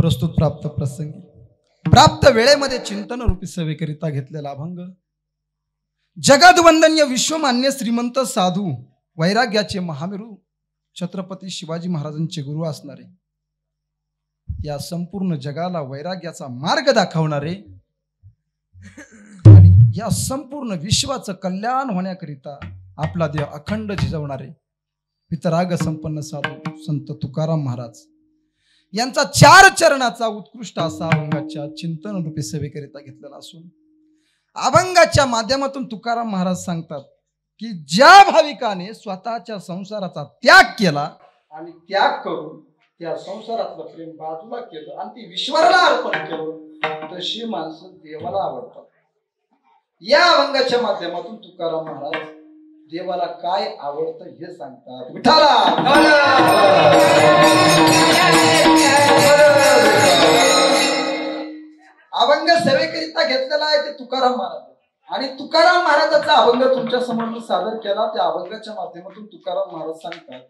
प्रस्तुत प्राप्त प्रसंगी प्राप्त वेळेमध्ये चिंतन रूपी सेवेकरिता घेतलेला अभंग जगदवंदनीय विश्वमान्य श्रीमंत साधू वैराग्याचे महामेरू छत्रपती शिवाजी महाराजांचे गुरु असणारे या संपूर्ण जगाला वैराग्याचा मार्ग दाखवणारे आणि या संपूर्ण विश्वाचं कल्याण होण्याकरिता आपला देह अखंड झिजवणारे वितराग संपन्न साधू संत तुकाराम महाराज यांचा 4 चरणाचा उत्कृष्ट असा अभंगाच्या चिंतन रूपी सेवेकरिता घेतलेला असून अभंगाच्या माध्यमातून तुकाराम महाराज सांगतात की ज्या भाविकाने स्वतःच्या संसाराचा त्याग केला आणि त्याग करून त्या संसारातलं प्रेम बाजूला केलं आणि ती विश्वाला अर्पण केलं तशी माणसं देवाला आवडतात। या अभंगाच्या माध्यमातून तुकाराम महाराज देवाला काय आवडतं हे सांगतात। विठाला अभंग सेवेकरिता घेतलेला आहे ते तुकाराम महाराज आणि तुकाराम महाराजाचा अभंग तुमच्या समोर मी सादर केला। त्या अभंगाच्या माध्यमातून तुकाराम महाराज सांगतात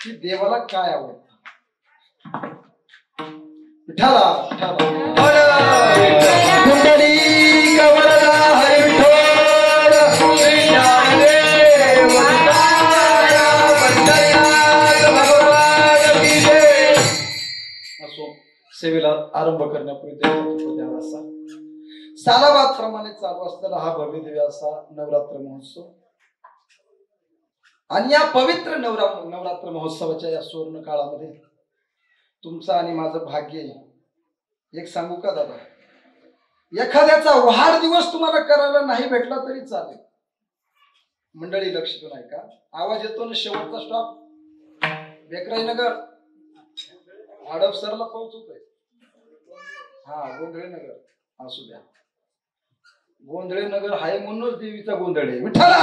की देवाला काय आवडतं। विठाला सेवेला आरंभ करण्यापूर्वी सालाबाद प्रमाणे चालू असलेला हा भव्य दिव्य असा नवरात्र महोत्सव आणि या पवित्र नवरात्र महोत्सवाच्या या सुवर्ण काळामध्ये तुमचं आणि माझं भाग्य एक सांगू का दादा, एखाद्याचा वाढदिवस तुम्हाला करायला नाही भेटला तरी चालेल। मंडळी लक्ष देऊन ऐका, आवाज येतो ना शेवटचा स्टॉप बेकराईनगर हडपसरला पोहोचतोय। हा गोंधळे नगर असू द्या, गोंधळे नगर हाय म्हणूनच देवीचा गोंधळ आहे। विठाला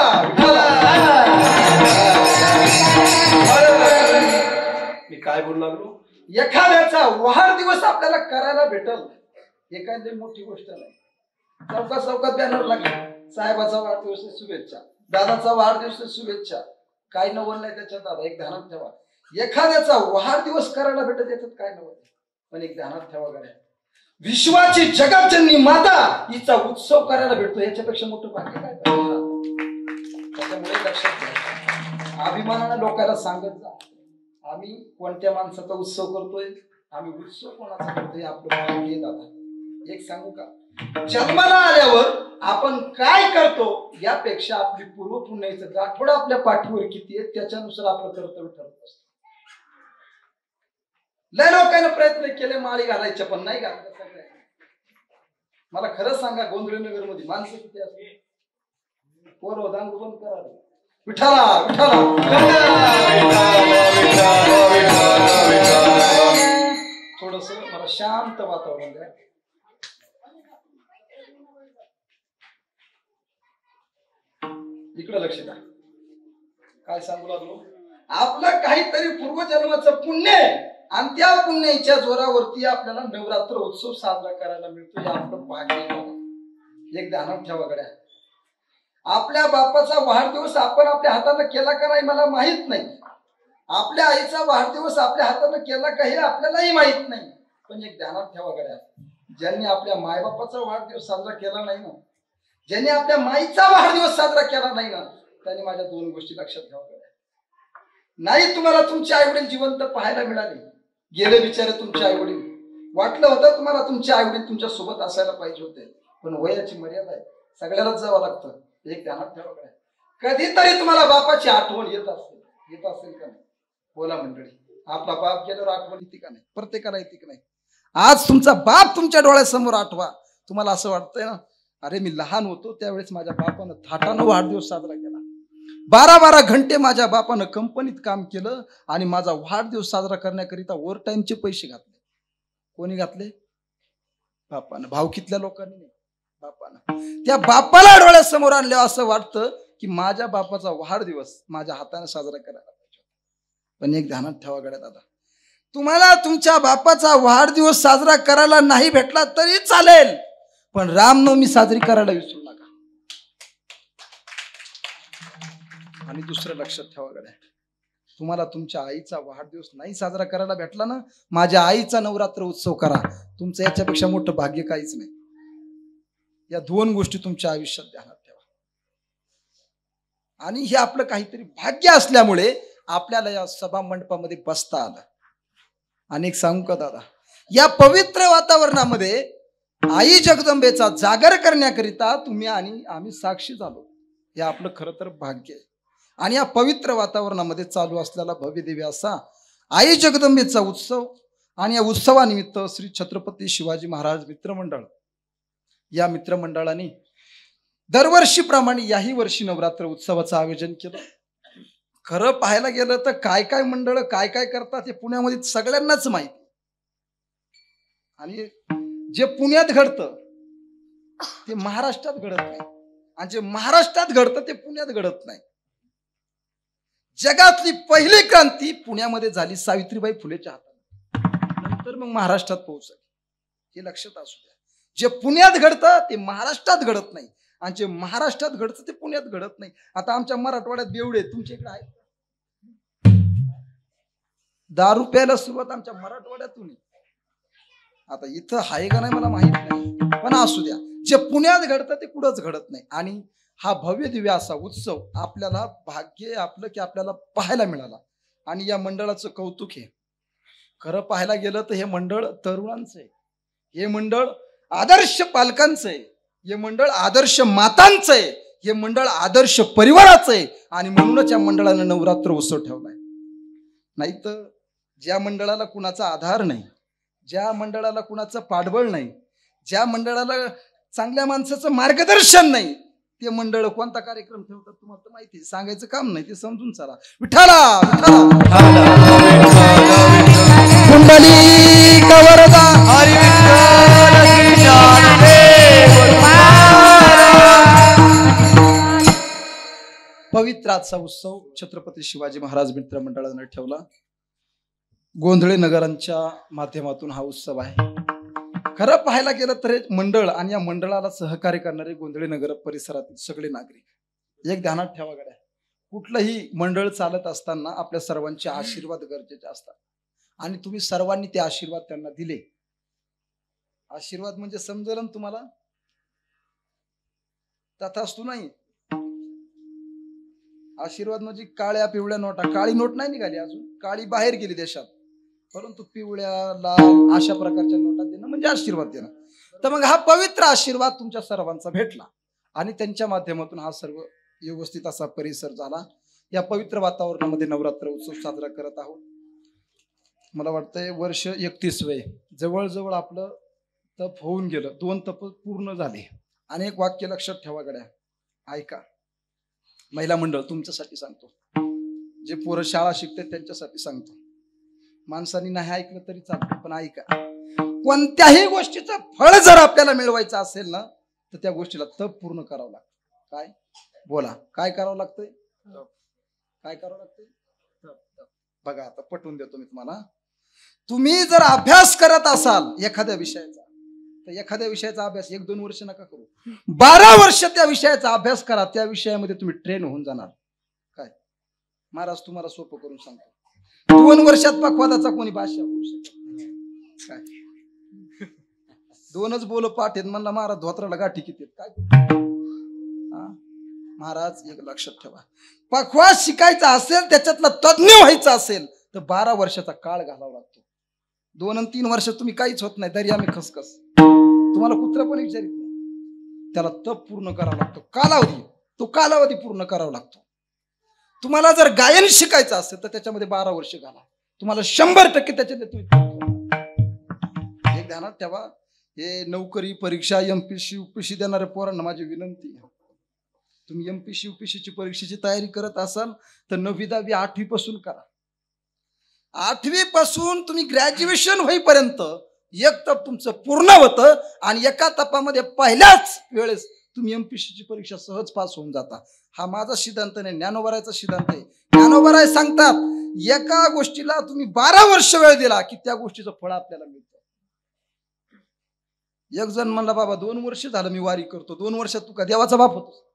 मी काय बोलू लागलो, एखाद्याचा वाढदिवस आपल्याला करायला भेटल हे काय लई मोठी गोष्ट नाही। चौकात बॅनर लागला, साहेबाचा वाढदिवस शुभेच्छा, दादाचा वाढदिवस शुभेच्छा, काय नवल नाही त्याच्यात दादा, एक ध्यानात ठेवा। एखाद्याचा वाढदिवस करायला भेटत त्याच्यात काय नवल, पण एक ध्यानात ठेवा गड्या, विश्वाची जगतजननी माता हिचा उत्सव करायला भेटतो याच्यापेक्षा मोठं भाग्य काय। त्याच्यामुळे लक्षात घ्या, अभिमानाने लोकांना सांगत जा आम्ही कोणत्या माणसाचा उत्सव करतोय, आम्ही उत्सव कोणाचा करतोय, आपलं भाग्य दादा। एक सांगू का, जन्माला आल्यावर आपण काय करतो यापेक्षा आपली पूर्वपुण्याचं गाठोडा आपल्या पाठीवर किती आहे त्याच्यानुसार आपलं कर्तव्य ठरत असतं। लय लोकांना प्रयत्न केले माळी घालायच्या पण नाही घालत। मला खरंच सांगा, गोंधळे नगर मध्ये माणसं किती असते, पोरं दांगू बंद करा। विठाला थोडस मला शांत वातावरण द्या। इकडे लक्ष द्या, काय सांगू लागलो, आपलं काहीतरी पूर्वजन्माचं पुण्य आणि त्या पुण्याच्या जोरावरती आपल्याला नवरात्र उत्सव साजरा करायला मिळतो, हे आपलं भाग्य। एक ध्यानात ठेवा गड्या, आपल्या बापाचा वाढदिवस आपण आपल्या हाताने केला का नाही मला माहित नाही, आपल्या आईचा वाढदिवस आपल्या हाताने केला का हे आपल्यालाही माहित नाही, पण एक ध्यानात ठेवा गड्या, ज्यांनी आपल्या मायबापाचा वाढदिवस साजरा केला नाही ना, ज्यांनी आपल्या माईचा वाढदिवस साजरा केला नाही ना, त्यांनी माझ्या 2 गोष्टी लक्षात ठेवा गड्या। नाही तुम्हाला तुमचे आई वडील जिवंत पाहायला मिळाले, गेले बिचारे तुमचे आई वडील, वाटलं होतं तुम्हाला तुमचे आई वडील तुमच्या सोबत असायला पाहिजे होते, पण वयाची मर्यादा आहे, सगळ्यालाच जावं लागतं। एक ध्यानात ठेवा गड्या, कधीतरी तुम्हाला बापाची आठवण येत असेल का नाही? बोला मंडळी, आपला बाप गेल्यावर आठवण येते का नाही? प्रत्येकाला येते का नाही? आज तुमचा बाप तुमच्या डोळ्यासमोर आठवा, तुम्हाला असं वाटतंय ना, अरे मी लहान होतो त्यावेळेस माझ्या बापानं थाटानं वाढदिवस साजरा केला, 12-12 घंटे माझ्या बापानं कंपनीत काम केलं आणि माझा वाढदिवस साजरा करण्याकरिता ओव्हर टाइमचे पैसे घातले। कोणी घातले? बापानं। भावकीतल्या लोकांनी नाही, बापानं। त्या बापाला डोळ्यासमोर आणलं असं वाटतं की माझ्या बापाचा वाढदिवस माझ्या हाताने साजरा करायला पाहिजे। पण एक ध्यानात ठेवा गड्या दादा, तुम्हाला तुमच्या बापाचा वाढदिवस साजरा करायला नाही भेटला तरी चालेल, पण रामनवमी साजरी करायला विसरू नका। आणि दुसरं लक्षात ठेवा गड्या, तुम्हाला तुमच्या आईचा वाढदिवस नाही साजरा करायला भेटला ना, माझ्या आईचा नवरात्र उत्सव करा. तुमचं याच्यापेक्षा मोठं भाग्य काहीच नाही. या 2 गोष्टी तुमच्या आयुष्यात ध्यानात ठेवा. आणि हे आपलं काहीतरी भाग्य असल्यामुळे आपल्याला या सभा मंडपामध्ये बसता आलं. आणि एक सांगू का दादा, या पवित्र वातावरणामध्ये आई जगदंबेचा जागर करण्याकरिता तुम्ही आणि आम्ही साक्षी झालो. हे आपलं खरं तर भाग्य आहे. आणि या पवित्र वातावरणामध्ये चालू असलेला भव्य दिव्य असा आई जगदंबेचा उत्सव आणि या उत्सवानिमित्त श्री छत्रपती शिवाजी महाराज मित्रमंडळ या मित्रमंडळाने दरवर्षीप्रमाणे याही वर्षी नवरात्र उत्सवाचं आयोजन केलं. खरं पाहायला गेलं तर काय काय मंडळ काय काय करतात हे पुण्यामध्ये सगळ्यांनाच माहिती. आणि जे पुण्यात घडतं ते महाराष्ट्रात घडत नाही, आणि जे महाराष्ट्रात घडतं ते पुण्यात घडत नाही. जगातली पहिली क्रांती पुण्यामध्ये झाली सावित्रीबाई फुलेच्या हाताने, नंतर मग महाराष्ट्रात पोहोचली. हे लक्षात असू द्या. जे पुण्यात घडतं ते महाराष्ट्रात घडत नाही, आणि जे महाराष्ट्रात घडतं ते पुण्यात घडत नाही. आता आमच्या मराठवाड्यात बेवडे तुमच्या इकडे आहेत. दारू प्यायला सुरुवात आमच्या मराठवाड्यातून. आता इथं आहे का नाही मला माहित नाही, पण असू द्या. जे पुण्यात घडतं ते कुठंच घडत नाही. आणि हा भव्य दिव्य असा उत्सव आपल्याला भाग्य आपलं की आपल्याला पाहायला मिळाला. आणि या मंडळाचं कौतुक आहे. खरं पाहायला गेलं तर हे मंडळ तरुणांचं आहे, हे मंडळ आदर्श पालकांचं आहे, हे मंडळ आदर्श मातांचं आहे, हे मंडळ आदर्श परिवाराचं आहे. आणि म्हणूनच या मंडळानं नवरात्र उत्सव ठेवलाय. नाही तर ज्या मंडळाला कुणाचा आधार नाही, ज्या मंडळाला कुणाचं पाठबळ नाही, ज्या मंडळाला चांगल्या माणसाचं मार्गदर्शन नाही, ते मंडळ कोणता कार्यक्रम ठेवतात तुम्हाला तर माहिती. सांगायचं काम नाही, ते समजून चला. विठ्ठला कुंडलिक वरदा हरी पवित्राचा उत्सव छत्रपती शिवाजी महाराज मित्र मंडळाने ठेवला. गोंधळे नगरांच्या माध्यमातून हा उत्सव आहे. खरं पाहायला गेलं तर मंडळ आणि या मंडळाला सहकार्य करणारे गोंधळे नगर परिसरातील सगळे नागरिक. एक ध्यानात ठेवा गड्या, कुठलंही मंडळ चालत असताना आपल्या सर्वांचे आशीर्वाद गरजेचे असतात. आणि तुम्ही सर्वांनी ते आशीर्वाद त्यांना दिले. आशीर्वाद म्हणजे समजेल ना तुम्हाला, तथास्तु नाही. आशीर्वाद म्हणजे काळ्या पिवळ्या नोटा. काळी नोट नाही निघाली अजून, काळी बाहेर गेली देशात, परंतु पिवळ्या लाल अशा प्रकारच्या नोटा देणं म्हणजे आशीर्वाद देणं. तर मग हा पवित्र आशीर्वाद तुमच्या सर्वांचा भेटला आणि त्यांच्या माध्यमातून हा सर्व व्यवस्थित असा परिसर झाला. या पवित्र वातावरणामध्ये नवरात्र उत्सव साजरा करत आहोत. मला वाटतंय वर्ष 31 जवळजवळ आपलं तप होऊन गेलं. 2 तप पूर्ण झाले. आणि एक वाक्य लक्षात ठेवा गड्या, ऐका. महिला मंडळ तुमच्यासाठी सांगतो, जे पोरं शाळा शिकतात त्यांच्यासाठी सांगतो. माणसांनी नाही ऐकलं तरी चालतं, पण ऐका. कोणत्याही गोष्टीचं फळ जर आपल्याला मिळवायचं असेल ना, तर त्या गोष्टीला तप पूर्ण करावं लागतं. काय बोला, काय करावं लागतंय? काय करावं लागतंय? बघा आता पटवून देतो मी तुम्हाला. तुम्ही जर अभ्यास करत असाल एखाद्या विषयाचा, तर एखाद्या विषयाचा अभ्यास 1-2 वर्ष नका करू, 12 वर्ष त्या विषयाचा अभ्यास करा. त्या विषयामध्ये तुम्ही ट्रेन होऊन जाणार. काय महाराज तुम्हाला सोपं करून सांगतो, 2 वर्षात पक्वादाचा कोणी भाषा होऊ शकत नाही. काय 2च बोल पाठ आहेत म्हणला महाराज, धोत्राला गाठी किती काय. महाराज एक लक्षात ठेवा, पखवाद शिकायचा असेल, त्याच्यातला तज्ञ व्हायचा असेल तर 12 वर्षाचा काळ घालावा लागतो. 2 आणि 3 वर्ष तुम्ही काहीच होत नाही, तरी आम्ही खसखस. तुम्हाला कुत्रा पण विचारित नाही. त्याला तप पूर्ण करावा लागतो. कालावधी, तो कालावधी पूर्ण करावा लागतो. तुम्हाला जर गायन शिकायचं असेल तर त्याच्यामध्ये 12 वर्ष घाला. तुम्हाला 100% त्याच्यात तुम्ही एक ध्यानात ठेवा. हे नोकरी परीक्षा एमपीसी यूपीसी देणाऱ्या पोरांना माझी विनंती आहे, तुम्ही एमपीसी यूपीसीची परीक्षेची तयारी करत असाल तर 9वी 10वी 8वी पासून करा. 8वी पासून तुम्ही ग्रॅज्युएशन होईपर्यंत एक तप तुमचं पूर्ण होतं आणि एका तपामध्ये पहिल्याच वेळेस तुम्ही एमपीसीची परीक्षा सहज पास होऊन जाता. हा माझा सिद्धांत नाही, ज्ञानोबारायचा सिद्धांत आहे. ज्ञानोबाराय सांगतात, एका गोष्टीला तुम्ही 12 वर्ष वेळ दिला की त्या गोष्टीचं फळ आपल्याला मिळतं. एक जण म्हणला, बाबा 2 वर्ष झालं मी वारी करतो, 2 वर्षात तू का देवाचा बाप होतो?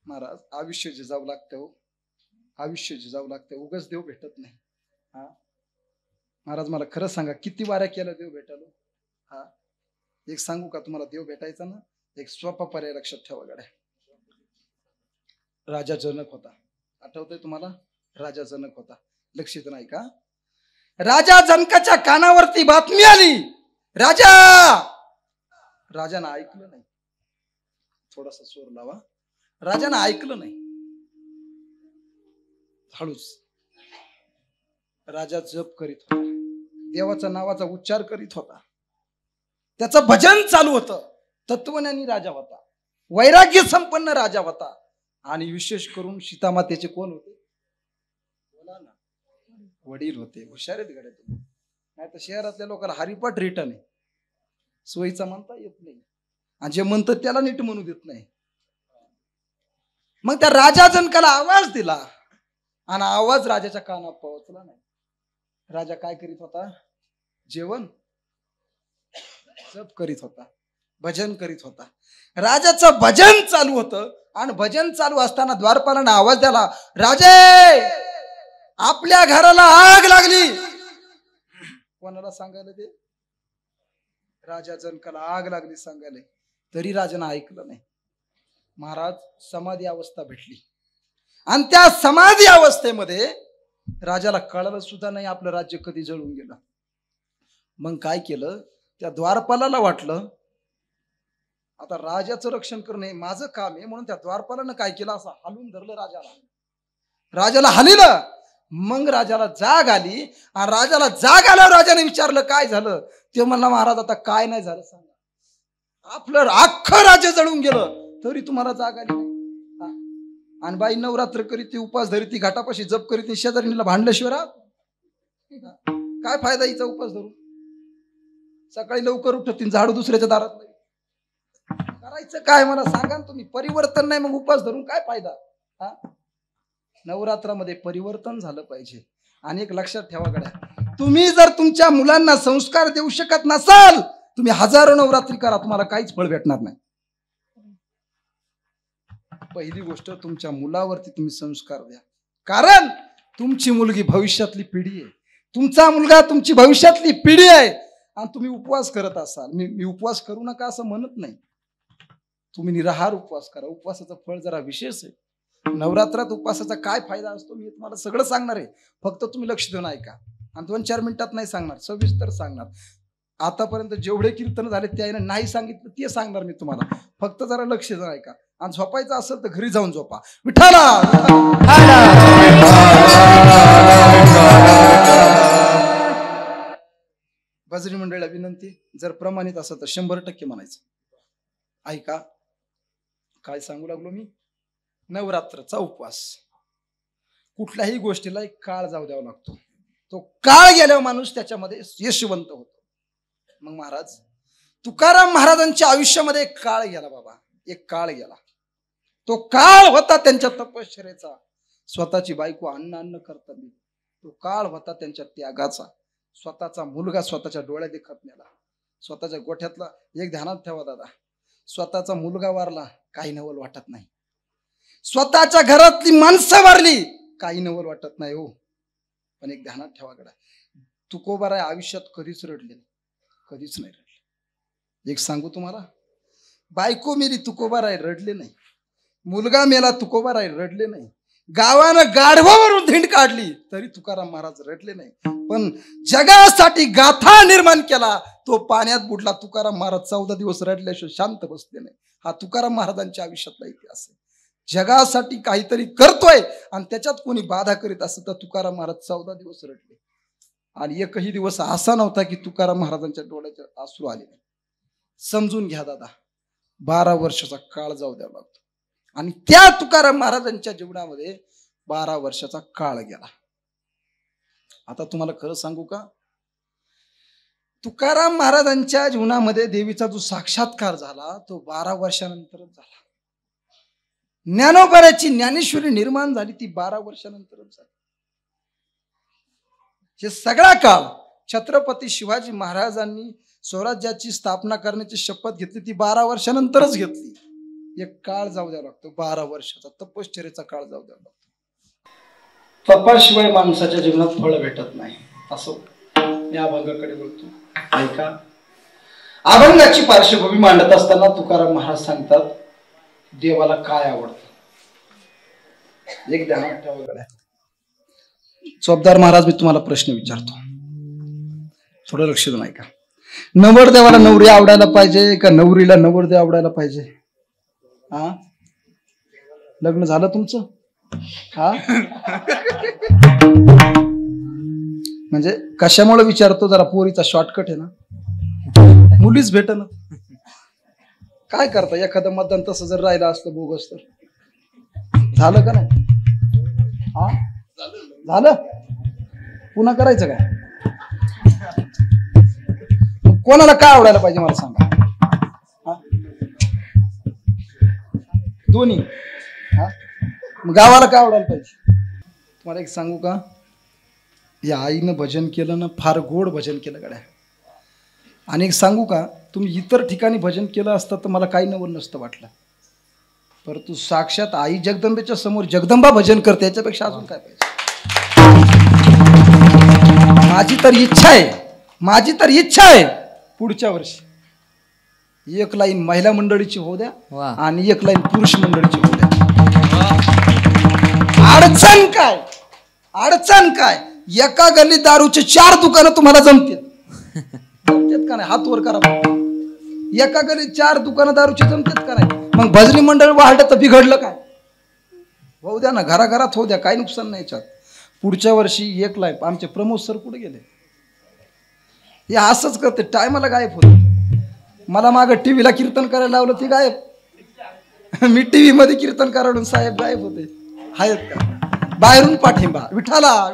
महाराज आयुष्य जे जाऊ लागतं, आयुष्य झिजावं लागतं, उगाच देव भेटत नाही. हा महाराज मला खरं सांगा, किती वाऱ्या केल्या देव भेटायला? हा एक सांगू का तुम्हाला, देव भेटायचा ना एक सोपा पर्याय लक्षात ठेवा गड्या. राजा जनक होता, आठवतंय तुम्हाला? राजा जनक होता, लक्षित नाही का? राजा जनकाच्या कानावरती बातमी आली, राजानं ऐकलं नाही. थोडासा स्वर लावा. राजानं ऐकलं नाही. हळूच राजा जप करीत होता, देवाच्या नावाचा उच्चार करीत होता, त्याचं भजन चालू होतं. तत्वज्ञानी राजा होता, वैराग्य संपन्न राजा होता. आणि विशेष करून सीतामातेचे कोण होते? बोला ना, वडील होते. हुशार आहेत गड्या तुम्ही. नाही तर शहरातल्या लोकांना हरिपाठ रिटर्न आहे, सोयीचा म्हणता येत नाही, आणि जे म्हणतात त्याला नीट म्हणू देत नाही. मग त्या राजा जनकाला आवाज दिला, आणि आवाज राजाच्या कानात पोहोचला नाही. राजा काय करीत होता? जेवण जप करीत होता, भजन करीत होता. राजाचं भजन चालू होतं, आणि भजन चालू असताना द्वारपालानं आवाज दिला, राजे आपल्या घराला आग लागली. कोणाला सांगायला ते? राजा जनकाला आग लागली सांगायला. तरी राजानं ऐकलं नाही. महाराज समाधी अवस्था भेटली, आणि त्या समाधी अवस्थेमध्ये राजाला कळलं सुद्धा नाही आपलं राज्य कधी जळून गेलं. मग काय केलं? त्या द्वारपालाला वाटलं आता राजाचं रक्षण करणे माझं काम आहे, म्हणून त्या द्वारपालानं काय केलं? असं हलवून धरलं राजाला हलिलं. मग राजाला जाग आली, आणि राजाला जाग आल्यावर राजाने विचारलं काय झालं? ते म्हणला, महाराज आता काय नाही झालं सांगा, आपलं अख्खं राज्य जळून गेलं तरी तुम्हाला जाग आली नाही. आणि बाई नवरात्र करीत ती, उपास धरीत ती, घाटापाशी जप करीत ती, शेजारीला भांडल्याशिवाय राहत काय फायदा हिचा उपास धरून? सकाळी लवकर उठत ती, झाडू दुसऱ्याच्या दारात नाही. करायचं काय मला सांगा ना तुम्ही? परिवर्तन नाही, मग उपास धरून काय फायदा? हा नवरात्रामध्ये परिवर्तन झालं पाहिजे. आणि एक लक्षात ठेवा गड्या, तुम्ही जर तुमच्या मुलांना संस्कार देऊ शकत नसाल, तुम्ही हजारो नवरात्री करा, तुम्हाला काहीच फळ भेटणार नाही. पहिली गोष्ट, तुमच्या मुलावरती तुम्ही संस्कार द्या, कारण तुमची मुलगी भविष्यातली पिढी आहे, तुमचा मुलगा तुमची भविष्यातली पिढी आहे. आणि तुम्ही उपवास करत असाल, मी उपवास करू नका असं म्हणत नाही, तुम्ही निराहार उपवास करा. उपवासाचं फळ जरा विशेष आहे. नवरात्रात उपवासाचा काय फायदा असतो मी तुम्हाला सगळं सांगणार आहे, फक्त तुम्ही लक्ष देऊन ऐका. आणि 2-4 मिनिटात नाही सांगणार, सविस्तर सांगणार. आतापर्यंत जेवढे कीर्तन झाले त्याने नाही सांगितलं ते सांगणार मी तुम्हाला, फक्त जरा लक्ष देऊन ऐका. आणि झोपायचं असेल तर घरी जाऊन झोपा. विठाला भजनी मंडळीला विनंती, जर प्रमाणित असेल तर 100% म्हणायचं. ऐका काय सांगू लागलो मी. नवरात्रचा उपवास, कुठल्याही गोष्टीला एक काळ जाऊ द्यावा लागतो. तो काळ गेल्यावर माणूस त्याच्यामध्ये यशवंत होतो. मग महाराज तुकाराम महाराजांच्या आयुष्यामध्ये एक काळ गेला बाबा, एक काळ गेला. तो काळ होता त्यांच्या तपश्चर्येचा, स्वतःची बायको अन्न करताना. तो काळ होता त्यांच्या त्यागाचा. स्वतःचा मुलगा स्वतःच्या डोळ्यात देखत नेला, स्वतःच्या गोठ्यातला. एक ध्यानात ठेवा दादा, स्वतःचा मुलगा वारला काही नवल वाटत नाही, स्वतःच्या घरातली माणसं वारली काही नवल वाटत नाही हो. पण एक ध्यानात ठेवा गडा, तुकोबाराय आयुष्यात कधीच रडले नाही, कधीच नाही रडले. एक सांगू तुम्हाला, बायको मेली तुकोबाराय रडले नाही, मुलगा मेला तुकोबाराय रडले नाही, गावानं गाढवावरून धिंड काढली तरी तुकाराम महाराज रडले नाही. पण जगासाठी गाथा निर्माण केला तो पाण्यात बुडला तुकाराम महाराज 14 दिवस रडल्याशिवाय शांत बसले नाही. हा तुकाराम महाराजांच्या आयुष्यातला इतिहास आहे. जगासाठी काहीतरी करतोय आणि त्याच्यात कोणी बाधा करीत असत तर तुकाराम महाराज 14 दिवस रडले. आणि एकही दिवस असा नव्हता की तुकाराम महाराजांच्या डोळ्याचे अश्रू आले नाही. समजून घ्या दादा, 12 वर्षाचा काळ जाऊ द्यावा लागतो. आणि त्या तुकाराम महाराजांच्या जीवनामध्ये 12 वर्षाचा काळ गेला. आता तुम्हाला खरं सांगू का, तुकाराम महाराजांच्या जीवनामध्ये देवीचा जो साक्षात्कार झाला तो 12 वर्षानंतरच झाला. ज्ञानोबाची ज्ञानेश्वरी निर्माण झाली ती 12 वर्षानंतरच झाली. हे सगळा काळ छत्रपती शिवाजी महाराजांनी स्वराज्याची स्थापना करण्याची शपथ घेतली ती 12 वर्षानंतरच घेतली. एक काळ जाऊ द्यावा लागतो, 12 वर्षाचा तपश्चर्येचा काळ जाऊ द्यावा लागतो. तपाशिवाय माणसाच्या जीवनात फळ भेटत नाही. असो, मी अभंगाकडे बोलतो, ऐका. अभंगाची पार्श्वभूमी मांडत असताना तुकाराम महाराज सांगतात, देवाला काय आवडतं. एक ध्यानात ठेवा. चोपदार महाराज, मी तुम्हाला प्रश्न विचारतो, थोडं लक्ष देऊन ऐका. नवरदेवाला नवरी आवडायला पाहिजे का नवरीला नवरदेव आवडायला पाहिजे? हा, लग्न झालं तुमचं? हा, म्हणजे कशामुळे विचारतो, जरा पोरीचा शॉर्टकट आहे ना, मुलीच भेट ना. काय करता, एखादं मतदान तसं जर राहिलं असतं बोगस तर झालं का नाही? हा, झालं, पुन्हा करायचं काय? कोणाला काय आवडायला पाहिजे मला सांगा? दोन्ही. हा, मग गावाला काय आवडायला पाहिजे? तुम्हाला एक सांगू का, या आईनं भजन केलं ना, फार गोड भजन केलं गड्या. आणि एक सांगू का, तुम्ही इतर ठिकाणी भजन केलं असतं तर मला काही नवल नसतं वाटलं, परंतु साक्षात आई जगदंबेच्या समोर जगदंबा भजन करते, याच्यापेक्षा अजून काय पाहिजे? माझी तर इच्छा आहे पुढच्या वर्षी एक लाईन महिला मंडळीची होऊ द्या आणि एक लाईन पुरुष मंडळीची होऊ द्या. अडचण काय? एका गल्लीत दारूचे 4 दुकानं तुम्हाला जमतात का नाही? हात वर करा. एका गल्लीत 4 दुकानं दारूचे जमतात का नाही? मग भजनी मंडळ वाढलं तर बिघडलं काय? होऊ द्या ना, घराघरात होऊ द्या, काही नुकसान नाही याच्यात. पुढच्या वर्षी एक लाईन. आमचे प्रमोद सर कुठे गेले? हे असंच करते, टायमाला गायब होते. मला मागं टीव्हीला कीर्तन करायला लावलं, ती गायब. मी टीव्ही मध्ये कीर्तन करावून साहेब गायब होते. आहेत का? बाहेरून पाठिंबा, विठाला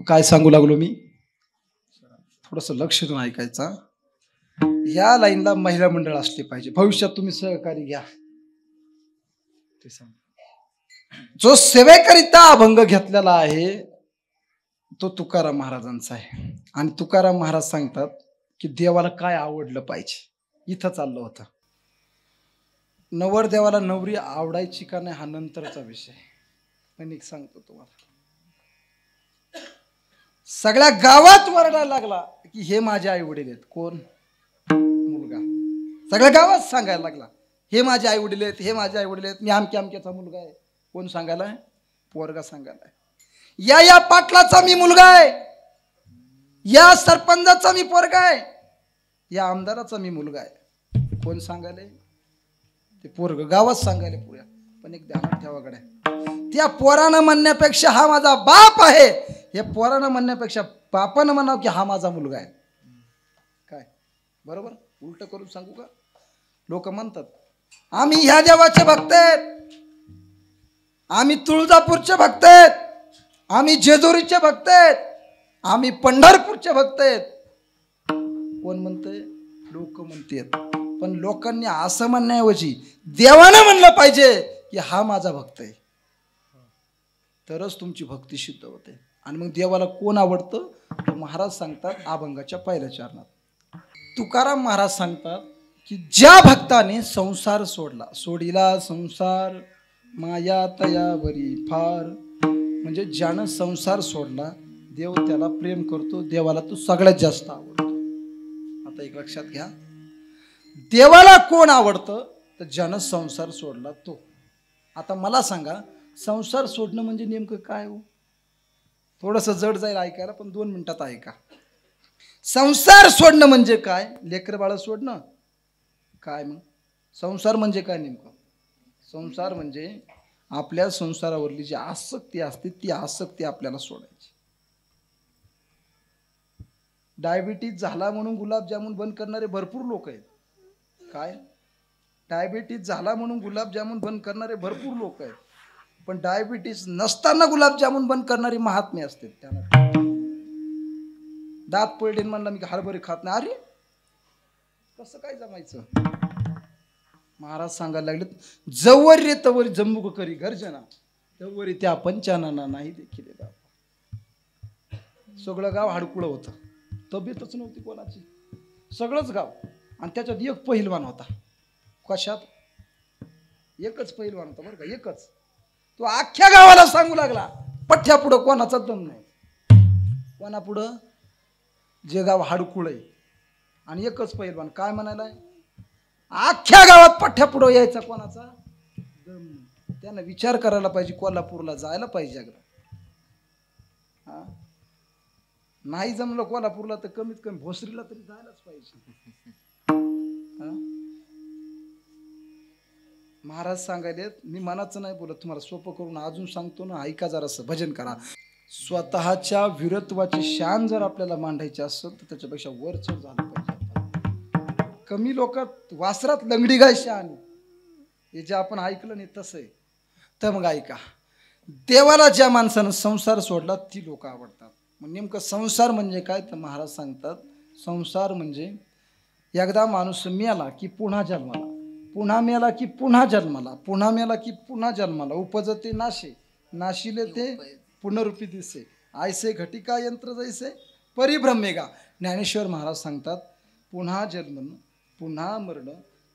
काय सांगू लागलो मी? थोडस लक्ष देऊन ऐकायचा. ह्या लाईनला महिला मंडळ असले पाहिजे. भविष्यात तुम्ही सहकारी घ्या. ते सांग, जो सेवेकरिता अभंग घेतलेला आहे तो तुकाराम महाराजांचा आहे. आणि तुकाराम महाराज सांगतात की देवाला काय आवडलं पाहिजे. इथं चाललं होतं. नवरदेवाला नवरी आवडायची का नाही हा नंतरचा विषय, पण एक सांगतो तुम्हाला. सगळ्या गावात वरडायला लागला की हे माझे आई वडील आहेत. कोण? मुलगा. सगळ्या गावात सांगायला लागला, हे माझे आई वडील आहेत, हे माझे आई वडील आहेत, मी अमक्या अमक्याचा मुलगा आहे. कोण सांगायलाय? पोरगा सांगायलाय. या पाटलाचा मी मुलगा आहे, या सरपंचाचा मी पोरगा आहे, या आमदाराचा मी मुलगा आहे. कोण सांगायले? ते पोरग गावात सांगायले पुऱ्या. पण एक ध्यानात ठेवा गड्या, त्या पोरानं म्हणण्यापेक्षा हा माझा बाप आहे, हे पोरानं म्हणण्यापेक्षा बापानं म्हणावं की हा माझा मुलगा आहे. काय बरोबर? उलट करून सांगू का? लोक म्हणतात आम्ही ह्या देवाचे भक्त आहेत, आम्ही तुळजापूरचे भक्त आहेत, आम्ही जेजुरीचे भक्त आहेत, आम्ही पंढरपूरचे भक्त आहेत. कोण म्हणते? लोक म्हणतात. पण लोकांनी असं म्हणण्याऐवजी देवानं म्हणलं पाहिजे की हा माझा भक्त आहे, तरच तुमची भक्ती सिद्ध होते. आणि मग देवाला कोण आवडतं? महाराज सांगतात अभंगाच्या पहिल्या चरणात. तुकाराम महाराज सांगतात की ज्या भक्ताने संसार सोडिला संसार माया तयावरी फार. म्हणजे ज्यानं संसार सोडला देव त्याला प्रेम करतो, देवाला तो सगळ्यात जास्त आवडतो. आता एक लक्षात घ्या, देवाला कोण आवडतं? तर ज्यानं संसार सोडला तो. आता मला सांगा, संसार सोडणं म्हणजे नेमकं काय हो? थोडंसं जड जाईल ऐकायला, पण 2 मिनिटात ऐका. संसार सोडणं म्हणजे काय? लेकर बाळ सोडणं काय? मग संसार म्हणजे काय नेमकं? संसार म्हणजे आपल्या संसारावरली जी आसक्ती असते ती आसक्ती आपल्याला सोडायची. डायबिटीज झाला म्हणून गुलाबजामुन बंद करणारे भरपूर लोक आहेत. काय? डायबिटीज झाला म्हणून गुलाबजामुन बंद करणारे भरपूर लोक आहेत. पण डायबिटीज नसताना गुलाबजामुन बंद करणारी महात्मे असते. त्यांना दात पडले म्हणला मी हरभरे खात नाही. अरे कसं काय जमायचं? महाराज सांगायला लागले, जवर रे तवर जम्बुक करी गर्जना, तवर त्या पंचानना नाही देखील. सगळं गाव हाडकुळं होतं, तब्येतच नव्हती कोणाची, सगळंच गाव. आणि त्याच्यात एक पहिलवान होता. कशात? एकच पहिलवान होता बरं का, एकच. तो अख्ख्या गावाला सांगू लागला, पठ्ठ्या पुढं कोणाचा दम नाही. कोणा पुढं? जे गाव हाडकुळ आहे. आणि एकच पहिलवान काय म्हणायलाय, अख्ख्या गावात पठ्ठ्या पुढं यायचा कोणाचा दम नाही. त्यानं विचार करायला पाहिजे, कोल्हापूरला जायला पाहिजे. हा, नाही जमलं कोल्हापूरला तर कमीत कमी भोसरीला तरी जायलाच पाहिजे. महाराज सांगायले, मी मनाचं नाही बोलत, तुम्हाला सोपं करून अजून सांगतो ना, ऐका जरासं, भजन करा. स्वतःच्या वीरत्वाची शान जर आपल्याला मांडायची असेल तर त्याच्यापेक्षा वर चढ झालं पाहिजे. कमी लोकात वासरात लंगडी गाय शान, हे जे आपण ऐकलं नाही तसं आहे. तर मग ऐका, देवाला ज्या माणसानं संसार सोडला ती लोक आवडतात. मग नेमकं संसार म्हणजे काय, तर महाराज सांगतात, संसार म्हणजे एकदा माणूस मेला की पुन्हा जन्माला, पुन्हा मेला की पुन्हा जन्माला, पुन्हा मेला की पुन्हा जन्माला, उपजते नाशे, नाशिले ते पुनरुपी दिसे, आयसे घटिका यंत्र जैसे परिभ्रमेगा. ज्ञानेश्वर महाराज सांगतात, पुन्हा जन्मन, पुन्हा मरण,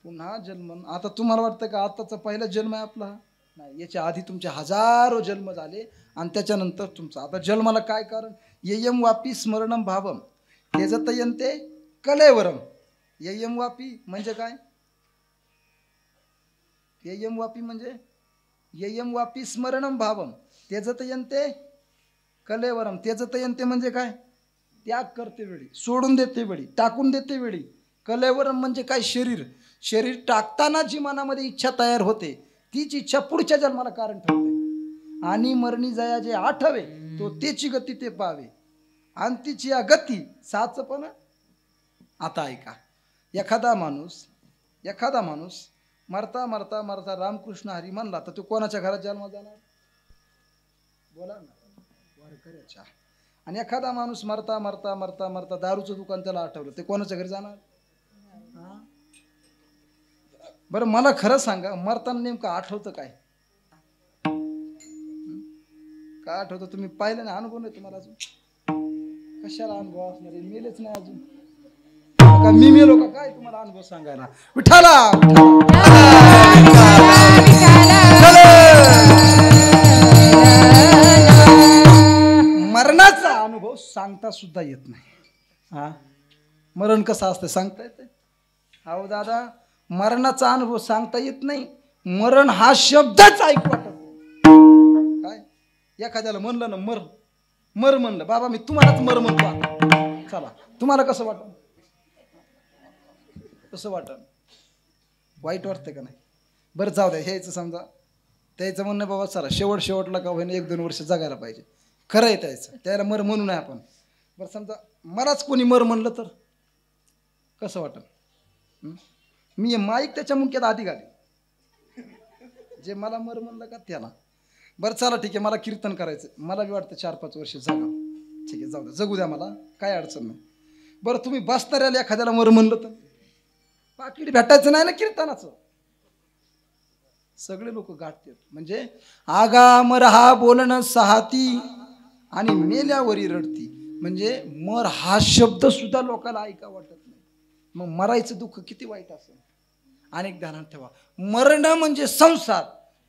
पुन्हा जन्मन. आता तुम्हाला वाटतं का आताचा पहिला जन्म आहे आपला? नाही, याच्या आधी तुमचे हजारो जन्म झाले आणि त्याच्यानंतर तुमचा आता जन्माला काय कारण? येयम वापी स्मरणम भावम तेजतयंते कलेवरम. येयम वापी म्हणजे काय? येयम वापी म्हणजे येयम वापी स्मरणम भावम तेजतयंते कलेवरम. तेजतयंते म्हणजे काय? त्याग करते वेळी, सोडून देते वेळी, टाकून देते वेळी. कलेवरम म्हणजे काय? शरीर. शरीर टाकताना जी मनामध्ये इच्छा तयार होते तीच इच्छा पुढच्या जन्माला कारण ठरते. आणि मरणी जया जे आठवे तो तेची गती ते पावे, आणि तिची या गती साचपण. आता ऐका, एखादा माणूस मरता मरता मरता रामकृष्ण हरी म्हणला तर तो कोणाच्या घरात जन्म जाणार? बोला ना, वारकऱ्याच्या. आणि एखादा माणूस मरता मरता मरता मरता दारूचं दुकान त्याला आठवलं, ते कोणाच्या घरी जाणार? बरं मला खरं सांगा, मरताना नेमकं आठवतं काय? काय आठवतं? तुम्ही पाहिलं ना, अनुभव नाही तुम्हाला अजून? कशाला अनुभव असणार, मेलेच नाही अजून. का मी मेलो का काय तुम्हाला अनुभव सांगायला? विठाला मरणाचा अनुभव सांगता सुद्धा येत नाही. हा, मरण कसं असतं सांगता येते? अहो दादा, मरणाचा अनुभव सांगता येत नाही. मरण हा शब्दच ऐकू वाटत नाही. काय एखाद्याला म्हणलं ना मर, मर म्हणलं, बाबा मी तुम्हालाच मर म्हणतो आता, चला, तुम्हाला कसं वाटत? कसं वाटत? वाईट वाटतं का नाही? बरं जाऊ द्या, हेच समजा त्याचं म्हणणं बाबा चला शेवटला का होईना 1-2 वर्ष जगायला पाहिजे, खरं आहे त्याचं, त्याला मर म्हणू नये आपण. बरं समजा मलाच कोणी मर म्हणलं तर कसं वाटत? मी माईक त्याच्या मुख्यात आधी घाली, जे मला मर म्हणलं का त्याला. बरं चला ठीक आहे, मला कीर्तन करायचं, मला बी वाटतं 4-5 वर्ष जगा, ठीक आहे जाऊ द्या, जगू द्या, मला काय अडचण नाही. बरं तुम्ही बसणाऱ्याला एखाद्याला मर म्हणलं तर पाकिट भेटायचं नाही ना कीर्तनाचं. सगळे लोक गाठतात. म्हणजे आगा मर हा बोलणं सहाती आणि मेल्यावरी रडती. म्हणजे मर हा शब्द सुद्धा लोकांना ऐका वाटत नाही. मग मरायचं दुःख किती वाईट असेल. अनेक ध्यानात ठेवा, मरणं म्हणजे संसार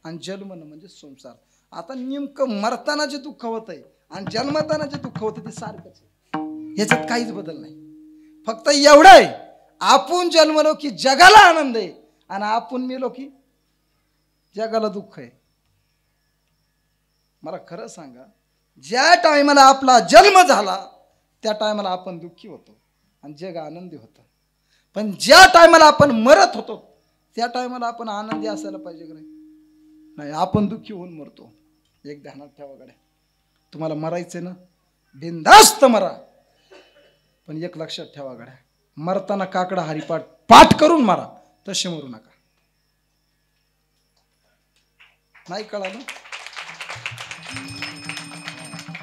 आणि जन्मनं म्हणजे संसार. आता नेमकं मरताना जे दुःख होत आहे आणि जन्मताना जे दुःख होतं ते सारखंच आहे, ह्याच्यात काहीच बदल नाही. फक्त एवढं आहे, आपण जन्मलो की जगाला आनंद आहे आणि आपण मेलो की जगाला दुःख आहे. मला खरं सांगा, ज्या टायमाला आपला जन्म झाला त्या टायमाला आपण दुःखी होतो आणि जग आनंदी होतं. पण ज्या टायमाला आपण मरत होतो त्या टायमाला आपण आनंदी असायला पाहिजे का नाही? आपण दुःखी होऊन मरतो. एक ध्यानात ठेवा गड्या, तुम्हाला मरायचंय ना, बिनधास्त मरा. पण एक लक्षात ठेवा गड्या, मरताना काकडा हरिपाठ पाठ करून मारा, तसे मरू नका. नाही कळालं?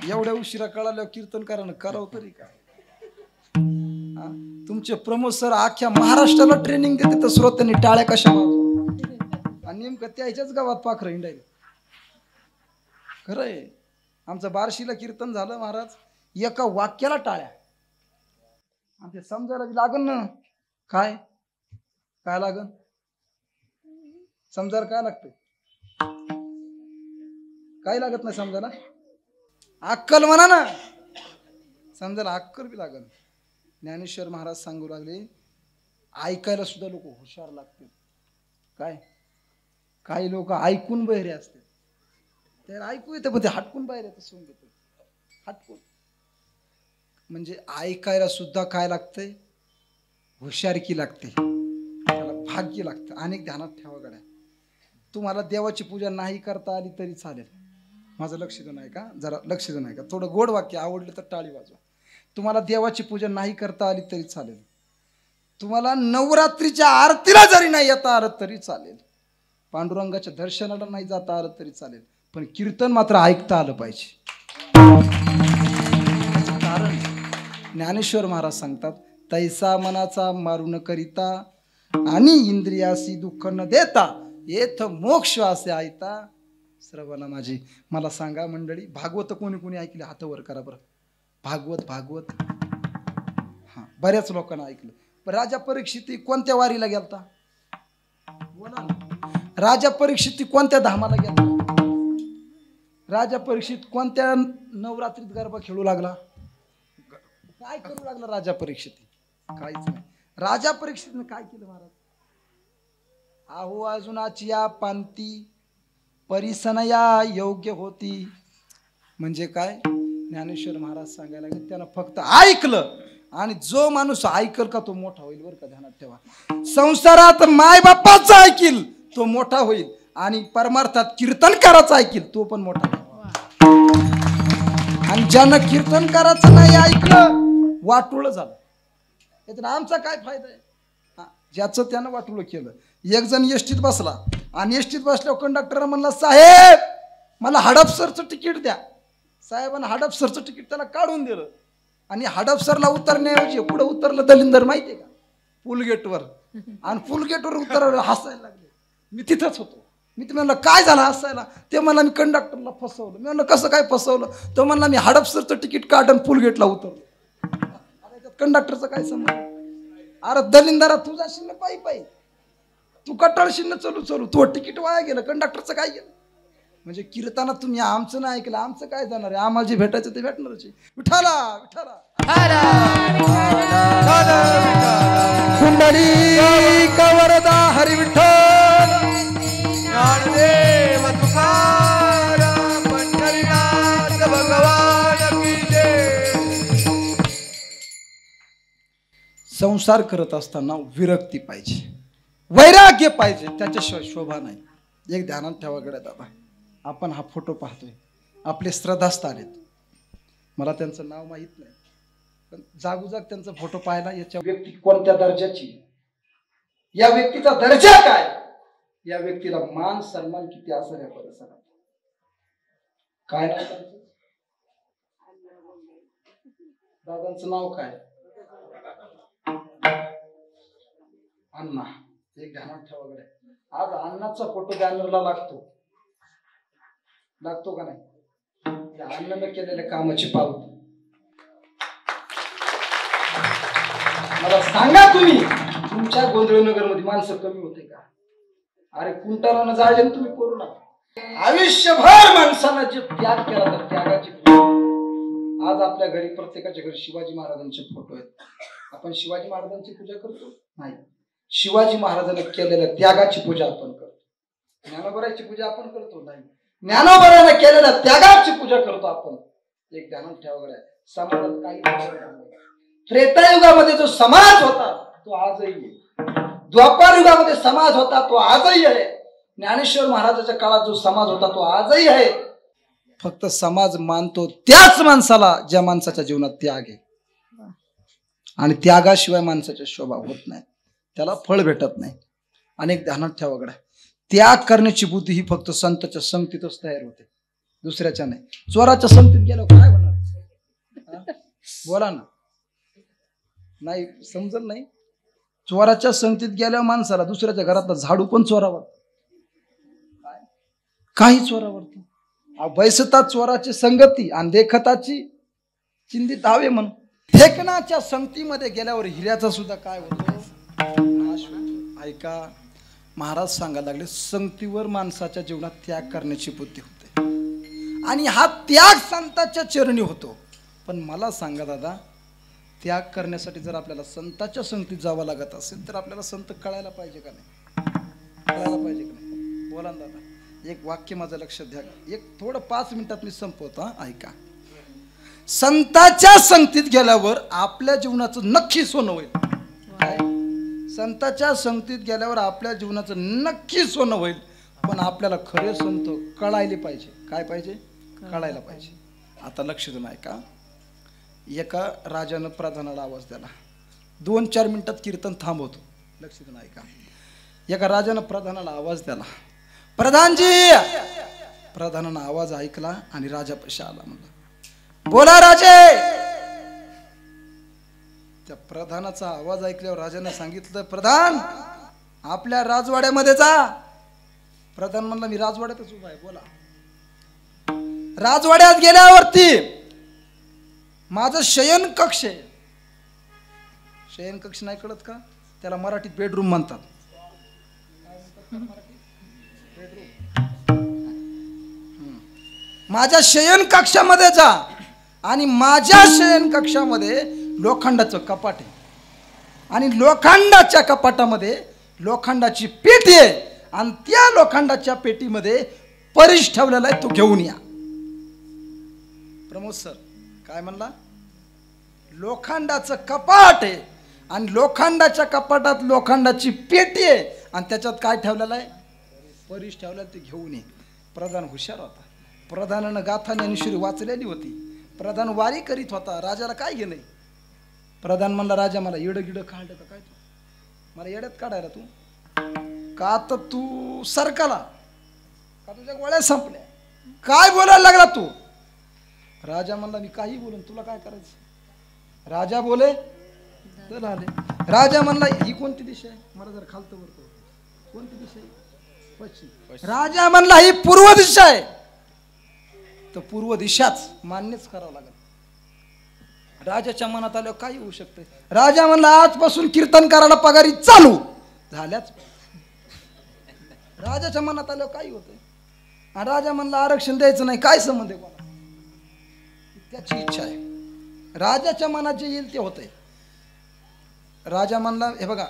एवढ्या उशिरा कळाल्यावर कीर्तन करावं तरी काय? तुमचे प्रमोद सर अख्ख्या महाराष्ट्राला ट्रेनिंग देते तर श्रोत्यांनी टाळ्या कशा वाजवा, आणि नेमकं त्याच्याच गावात पाखरं हिंडायला. खरंय, आमचं बार्शीला कीर्तन झालं महाराज, एका वाक्याला टाळ्या. आणि ते समजायला लागन ना. काय काय लागन समजायला? काय लागतंय? काय लागत नाही समजायला? अक्कल म्हणा ना. समजायला अक्कल बी लागन. ज्ञानेश्वर महाराज सांगू लागले ऐकायला सुद्धा लोक हुशार लागतील. काय काही लोक ऐकून बहिरे असतात. त्याला ऐकू येतं पण ते हटकून बाहेर येतं. सोंग येतं हटकून. म्हणजे ऐकायला सुद्धा काय लागतंय? हुशारकी लागते. त्याला भाग्य लागतं. अनेक ध्यानात ठेवा गड्या. तुम्हाला देवाची पूजा नाही करता आली तरी चालेल. माझं लक्ष देऊ नाही का? जरा लक्ष देऊ नाही का? थोडं गोड वाक्य आवडलं तर टाळी वाजवा. तुम्हाला देवाची पूजा नाही करता आली तरी चालेल. तुम्हाला नवरात्रीच्या आरतीला जरी नाही येता आलं तरी चालेल. पांडुरंगाच्या दर्शनाला नाही जाता आलं तरी चालेल. पण कीर्तन मात्र ऐकता आलं पाहिजे. कारण ज्ञानेश्वर महाराज सांगतात तैसा मनाचा मारून करिता आणि इंद्रियासी दुःख न देता येथ मोक्ष असे ऐता श्रवणा माझी. मला सांगा मंडळी, भागवत कोणी कोणी ऐकले? हात वर करा बरं. भागवत हा बऱ्याच लोकांना ऐकलं. पण राजा परीक्षित कोणत्या वारीला गेलता? बोला ना. राजा परीक्षित कोणत्या धामाला गेला? राजा परीक्षित कोणत्या नवरात्रीत गरबा खेळू लागला? काय करू लागला राजा परीक्षित? काहीच नाही. राजा परीक्षितने काय केलं महाराज? आहो अजूनाची या पांती परिसनया योग्य होती. म्हणजे काय? ज्ञानेश्वर महाराज सांगायला लागले त्यानं फक्त ऐकलं. आणि जो माणूस ऐकल का तो मोठा होईल. बरं का ध्यानात ठेवा. संसारात माय बापाचं ऐकील तो मोठा होईल. आणि परमार्थात कीर्तनकाराचं ऐकील तो पण मोठा होईल. आणि ज्यानं कीर्तनकाराचं नाही ऐकलं वाटोळ झालं. यातून आमचा काय फायदा आहे? ज्याचं त्यानं वाटोळ केलं. एक जण एसटीत बसला आणि एसटीत बसल्यावर कंडक्टर म्हणला साहेब मला हडपसरचं तिकीट द्या. साहेबांना हडपसरचं तिकीट त्याला काढून दिलं. आणि हडपसरला उतरण्याऐवजी पुढे उतरलं दलिंदर माहितीये का? पुलगेटवर. आणि पुलगेटवर उतरलं हसायला लागले. मी तिथंच होतो. मी ते म्हणलं काय झालं हसायला? ते म्हणला मी कंडक्टरला फसवलं. मी म्हणलं कसं काय फसवलं? तो म्हणला मी हडपसरचं तिकीट काढून पुलगेटला उतरलो. कंडक्टरचं काय संबंध? अरे दलिंदरा तू जाशील ना पायी पायी. तू कटाळशील ना चलू तू तिकीट वाया गेलं. कंडक्टरचं काय गेलं? म्हणजे कीर्तनात तुम्ही आमचं नाही ऐकलं आमचं काय जाणार आहे? आम्हाला जे भेटायचं ते भेटणारच आहे. विठाला विठाला कुंडली कवरदा हरी विठ्ठल ज्ञानदेव तुकाराम पंढरीनाथ भगवान की जय. संसार करत असताना विरक्ती पाहिजे, वैराग्य पाहिजे. त्याच्याशिवाय शोभा नाही. एक ध्यानात ठेवा गड्या दादा. आपण हा फोटो पाहतोय. आपले श्रद्धास्थान आहेत. मला त्यांचं नाव माहित नाही पण जागोजाग त्यांचा फोटो पाहिला. याच्या व्यक्ती कोणत्या दर्जाची, या व्यक्तीचा दर्जा काय, या व्यक्तीला मान सन्मान किती असेल या परिसरात. काय नाव त्यांचं? दादांचं नाव काय? अण्णा. एक ध्यानात ठेवा गड्या. आज अण्णाचा फोटो बॅनरला लागतो का नाही? त्या अण्णानं केलेल्या कामाची पावती. मला सांगा तुम्ही तुमच्या गोंधळनगर मध्ये माणसं कमी होते का? अरे कुंटाला जायचे तुम्ही कोरोना. आयुष्यभर माणसाला जे त्याग केला तर त्यागाची. आज आपल्या घरी प्रत्येकाच्या घरी शिवाजी महाराजांचे फोटो आहेत. आपण शिवाजी महाराजांची पूजा करतो नाही. शिवाजी महाराजांनी केलेल्या त्यागाची पूजा आपण करतो. ज्ञानोबराची पूजा आपण करतो नाही. ज्ञानोबराने केलेल्या त्यागाची पूजा करतो आपण. एक ध्यानात ठेवा. समाजात काही त्रेतायुगामध्ये जो समाज होता तो आजही आहे. द्वापार युगामध्ये समाज होता तो आजही आहे. ज्ञानेश्वर महाराजाच्या काळात जो समाज होता तो आजही आहे. फक्त समाज मानतो त्याच माणसाला ज्या माणसाच्या जीवनात त्याग आहे. आणि त्यागाशिवाय माणसाच्या शोभा होत नाही, त्याला फळ भेटत नाही. अनेक ध्यानात ठेवा गड्या. त्याग करण्याची बुद्धी ही फक्त संतांच्या संगतीतच तयार होते, दुसऱ्याच्या नाही. चोराच्या संगतीत गेलो काय होणार? बोला ना. नाही समजलं नाही. चोराच्या संगतीत गेल्या माणसाला दुसऱ्याच्या घरातला झाडू पण चोरावर, काही चोरावरती. बैसता चोराची संगती आणि देखताची चिंधित धावे म्हणून. फेकणाच्या संगतीमध्ये गेल्यावर हिऱ्याचा सुद्धा काय होतो, नाश होतो. ऐका, महाराज सांगायला लागले, संगतीवर माणसाच्या जीवनात त्याग करण्याची बुद्धी होते आणि हा त्याग संतांच्या चरणी होतो. पण मला सांगा दादा, त्याग करण्यासाठी जर आपल्याला संतांच्या संगतीत जावं लागत असेल तर आपल्याला संत कळायला पाहिजे का नाही? कळायला पाहिजे का नाही? बोला ना दादा. एक वाक्य माझं लक्षात घ्या, एक थोडं 5 मिनिटात मी संपवतो. ऐका, संतांच्या संगतीत गेल्यावर आपल्या जीवनाचं नक्की सोनं होईल. काय? संतांच्या संगतीत गेल्यावर आपल्या जीवनाचं नक्की सोनं होईल. पण आपल्याला खरे संत कळायला पाहिजे. काय पाहिजे? कळायला पाहिजे. आता लक्ष देऊन ऐका. एका राजानं प्रधानाला आवाज दिला. 2-4 मिनिटात कीर्तन थांबवतो. लक्ष देऊन ऐका. एका राजानं प्रधानाला आवाज दिला, प्रधानजी. प्रधानानं आवाज ऐकला आणि राजापाशी आला. म्हणला, बोला राजे. त्या प्रधानाचा आवाज ऐकल्यावर राजाने सांगितलं, प्रधान आपल्या राजवाड्यामध्ये जा. प्रधान म्हणला, मी राजवाड्यातच उभा आहे, बोला. राजवाड्यात गेल्यावरती माझं शयन कक्ष आहे. शयन कक्ष नाही कळत का? त्याला मराठीत बेडरूम म्हणतात. माझ्या शयन कक्षामध्ये जा आणि माझ्या शयन कक्षामध्ये लोखंडाचं कपाट आहे आणि लोखंडाच्या कपाटामध्ये लोखंडाची पेटी आहे आणि त्या लोखंडाच्या पेटीमध्ये परिश ठेवलेला आहे, तो घेऊन या. प्रमोद सर काय म्हणला? लोखंडाचं कपाट आहे आणि लोखंडाच्या कपाटात लोखंडाची पेटी आहे आणि त्याच्यात काय ठेवलेलं आहे? परिश ठेवलेला, ते घेऊन ये. प्रधान हुशार होता. प्रधानानं गाथा ज्ञानेश्वरी वाचलेली होती. प्रधान वारी करीत होता. राजाला काय घेणं? प्रधान म्हणला, राजा मला येडं गिडं काढलं का काय? तू मला येड्यात काढायला तू का? तर तू सरकाला का? तुझ्या गोळ्या संपल्या? काय बोलायला लागला तू? राजा म्हणला, मी काही बोलून तुला काय करायचं? राजा बोले तर आले. राजा म्हणला, ही कोणती दिशा आहे? मला जर खालतं वरतो, कोणती दिशा आहे? पश्चिम. राजा म्हणला, ही पूर्व दिशा आहे. तर पूर्व दिशाच मान्यच करावं लागेल. राजाच्या मनात आल्यावर काही होऊ शकतं. राजा म्हणला, आजपासून कीर्तन करायला पगारी चालू झाल्याच. राजाच्या मनात आल्यावर काही होतं. राजा म्हणला, आरक्षण द्यायचं नाही. काय संबंध आहे? बोला. त्याची इच्छा आहे. राजाच्या मनात जे येईल ते होतंय. राजा म्हणला, हे बघा,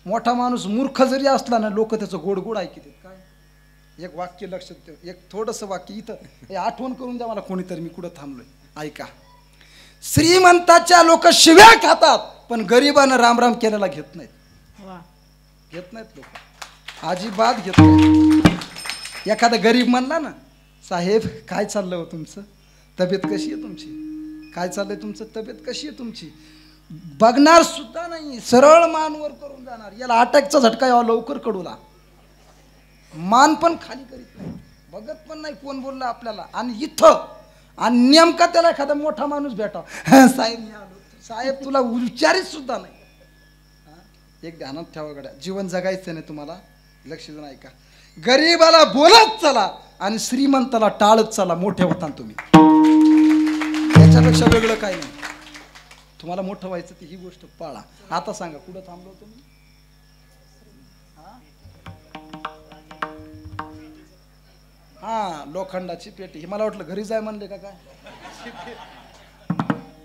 मोठा माणूस मूर्ख जरी असला ना, लोक त्याचं गोड गोड ऐकतात. काय? एक वाक्य लक्षात ठेव, एक थोडंसं वाक्य इथं हे आठवण करून द्या मला कोणीतरी, मी कुठं थांबलोय. ऐका, श्रीमंताच्या लोक शिव्या खातात पण गरिबांना रामराम केलेला घेत नाहीत. घेत नाहीत लोक, अजिबात घेत नाहीत. एखादा गरीब म्हणला ना, साहेब काय चाललं हो तुमचं? तब्येत कशी आहे तुमची? काय चाललंय तुमचं? तब्येत कशी आहे तुमची? बघणार सुद्धा नाही, सरळ मानवर करून जाणार. याला अटॅकचा झटका यावा, लवकर कडूला. मान पण खाली करीत नाही, बघत पण नाही कोण बोलला आपल्याला. आणि इथं आणि नेमका त्याला एखादा मोठा माणूस भेटा, साहेब मी आलो. साहेब तुला विचारित सुद्धा नाही. एक ध्यानात ठेवा गड्या, जीवन जगायचं नाही तुम्हाला. लक्ष देऊन ऐका. गरीबाला बोलत चला आणि श्रीमंताला टाळत चला. मोठे होता तुम्ही, याच्यापेक्षा वेगळं काही नाही. तुम्हाला मोठं व्हायचं ती ही गोष्ट पाळा. आता सांगा, कुठं थांबलो तुम्ही? हा, लोखंडाची पेटी. हे मला वाटलं घरी जाय म्हणले का काय?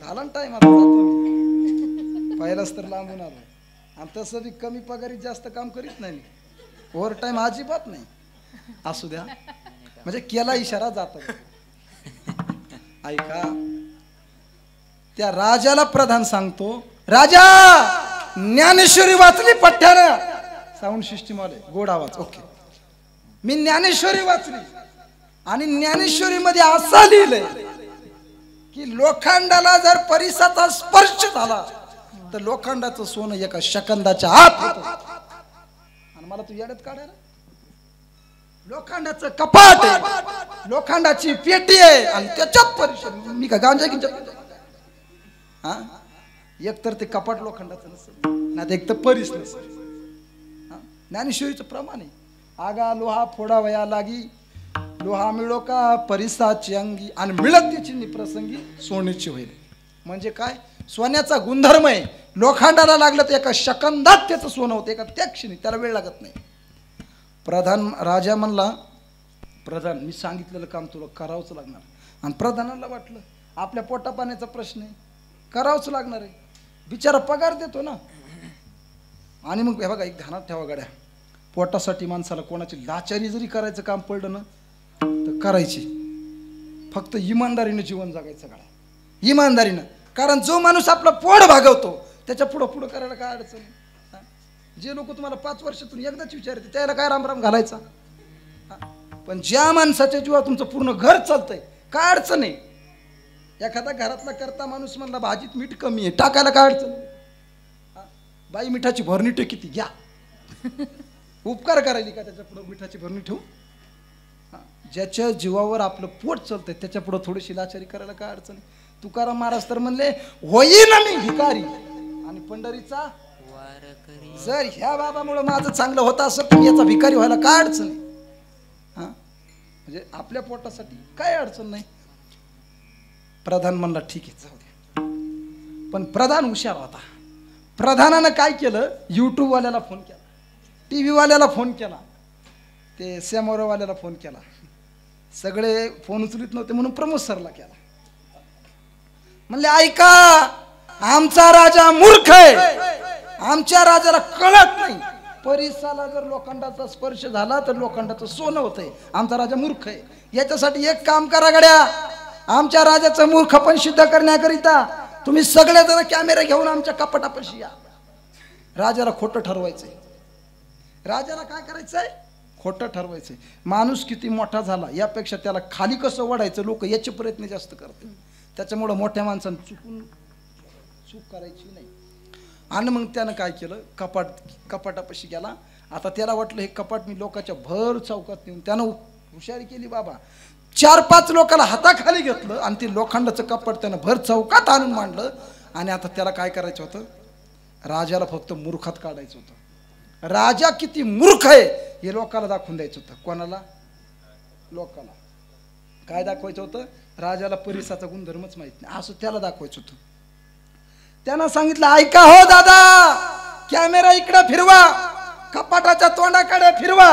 झाला ना टाइम, आता जातो मी. पहिलाच तर लांबून आलो. आणि तसं बी कमी पगारीत जास्त काम करीत नाही. ओव्हर टाइम अजिबात नाही. असू द्या, म्हणजे केला इशारा जातो. ऐका, त्या राजाला प्रधान सांगतो, राजा ज्ञानेश्वरी वाचली पठ्ठ्यानं. साऊंड सिस्टीम वाले गोड आवाज. ओके, मी ज्ञानेश्वरी वाचली आणि ज्ञानेश्वरीमध्ये असं लिहिलंय की लोखंडाला जर परिसाचा स्पर्श झाला तर लोखंडाचं सोनं एका सेकंदाच्या आत होतं. आणि मला तू येड्यात काढायला? लोखंडाचं कपाट आहे, लोखंडाची पेटी आहे आणि त्याच्यात परिस. मी का गांजा की हा? एक तर ते कपाट लोखंडाचं नसेल, नाही एक तर परिस नसेल. ज्ञानेश्वरीचं प्रमाण आहे, आगा लोहा फोडावया लागी, लोहा मिळो का परिसाची अंगी आणि मिळत त्याची प्रसंगी सोन्याची होईल. म्हणजे काय? सोन्याचा गुणधर्म आहे. लोखंडाला लागलं तर एका सेकंदात त्याचं सोनं होतं, एका त्या क्षणी, त्याला वेळ लागत नाही. राजा म्हणला, प्रधान मी सांगितलेलं काम तुला करावंच लागणार. आणि प्रधानाला वाटलं आपल्या पोटा पाण्याचा प्रश्न आहे, करावंच लागणार आहे, बिचारा पगार देतो ना. आणि मग हे बघा, एक ध्यानात ठेवा गड्या, पोटासाठी माणसाला कोणाची लाचारी जरी करायचं काम पडलं ना तर करायची, फक्त इमानदारीनं जीवन जगायचं गड्या, इमानदारीनं. कारण जो माणूस आपलं पोट भागवतो त्याच्या पुढं पुढं करायला काय अडचण आहे? जे लोक तुम्हाला 5 वर्षातून एकदाच विचारते त्याला काय रामराम घालायचा? पण ज्या माणसाच्या जीवा तुमचं पूर्ण घर चालतंय, काय अडचण आहे? एखादा घरातला करता माणूस म्हणला भाजीत मीठ कमी आहे, टाकायला काय अडचण? बाई मिठाची भरणी ठेव, किती घ्या, उपकार करायली का त्याच्या पुढे मिठाची भरणी ठेवू? ज्याच्या जीवावर आपलं पोट चालतंय त्याच्या पुढे थोडीशी लाचारी करायला काय अडचण आहे? तुकाराम महाराज तर म्हणले, होईन मी भिकारी आणि पंढरीचा वारकरी. जर ह्या बाबामुळे माझं चांगलं होतं असं तर याचा भिकारी व्हायला काय अडचण आहे? म्हणजे आपल्या पोटासाठी काय अडचण नाही. प्रधान म्हणला ठीक आहे जाऊ दे. पण प्रधान हुशार होता. प्रधानानं काय केलं, YouTube वाल्याला फोन केला, TV वाल्याला फोन केला, ते सॅमोरावाल्याला फोन केला. सगळे फोन उचलित नव्हते म्हणून प्रमोद सरला केला. म्हणले ऐका, आमचा राजा मूर्ख आहे, आमच्या राजाला कळत नाही, परिसाला जर लोखंडाचा स्पर्श झाला तर लोखंडाचं सोनं होतंय, आमचा राजा मूर्ख आहे. याच्यासाठी एक काम करा गड्या, आमच्या राजाचं मूर्ख पण सिद्ध करण्याकरिता तुम्ही सगळे जण कॅमेरा घेऊन आमच्या कपाटापाशी या. राजाला खोटं ठरवायचंय. राजाला काय करायचंय? खोटं ठरवायचंय. माणूस किती मोठा झाला यापेक्षा त्याला खाली कसं वाढायचं लोक याचे प्रयत्न जास्त करतात. त्याच्यामुळं मोठ्या माणसानं चूक करायची नाही. आणि मग त्यानं काय केलं, कपाटापाशी गेला. आता त्याला वाटलं हे कपाट मी लोकांच्या भर चौकात नेऊन, त्यानं हुशारी केली बाबा, 4-5 लोकांना हाताखाली घेतलं आणि ते लोखंडाचं कपाट त्यानं भर चौकात आणून मांडलं. आणि आता त्याला काय करायचं होतं, राजाला फक्त मूर्खात काढायचं होतं. राजा किती मूर्ख आहे हे लोकांना दाखवून द्यायचं होतं. कोणाला? लोकांना. काय दाखवायचं होतं? राजाला परिसाचा गुणधर्मच माहित नाही असं त्याला दाखवायचं होतं. त्यानं सांगितलं ऐका हो दादा, कॅमेरा इकडे फिरवा, कपाटाच्या तोंडाकडे फिरवा.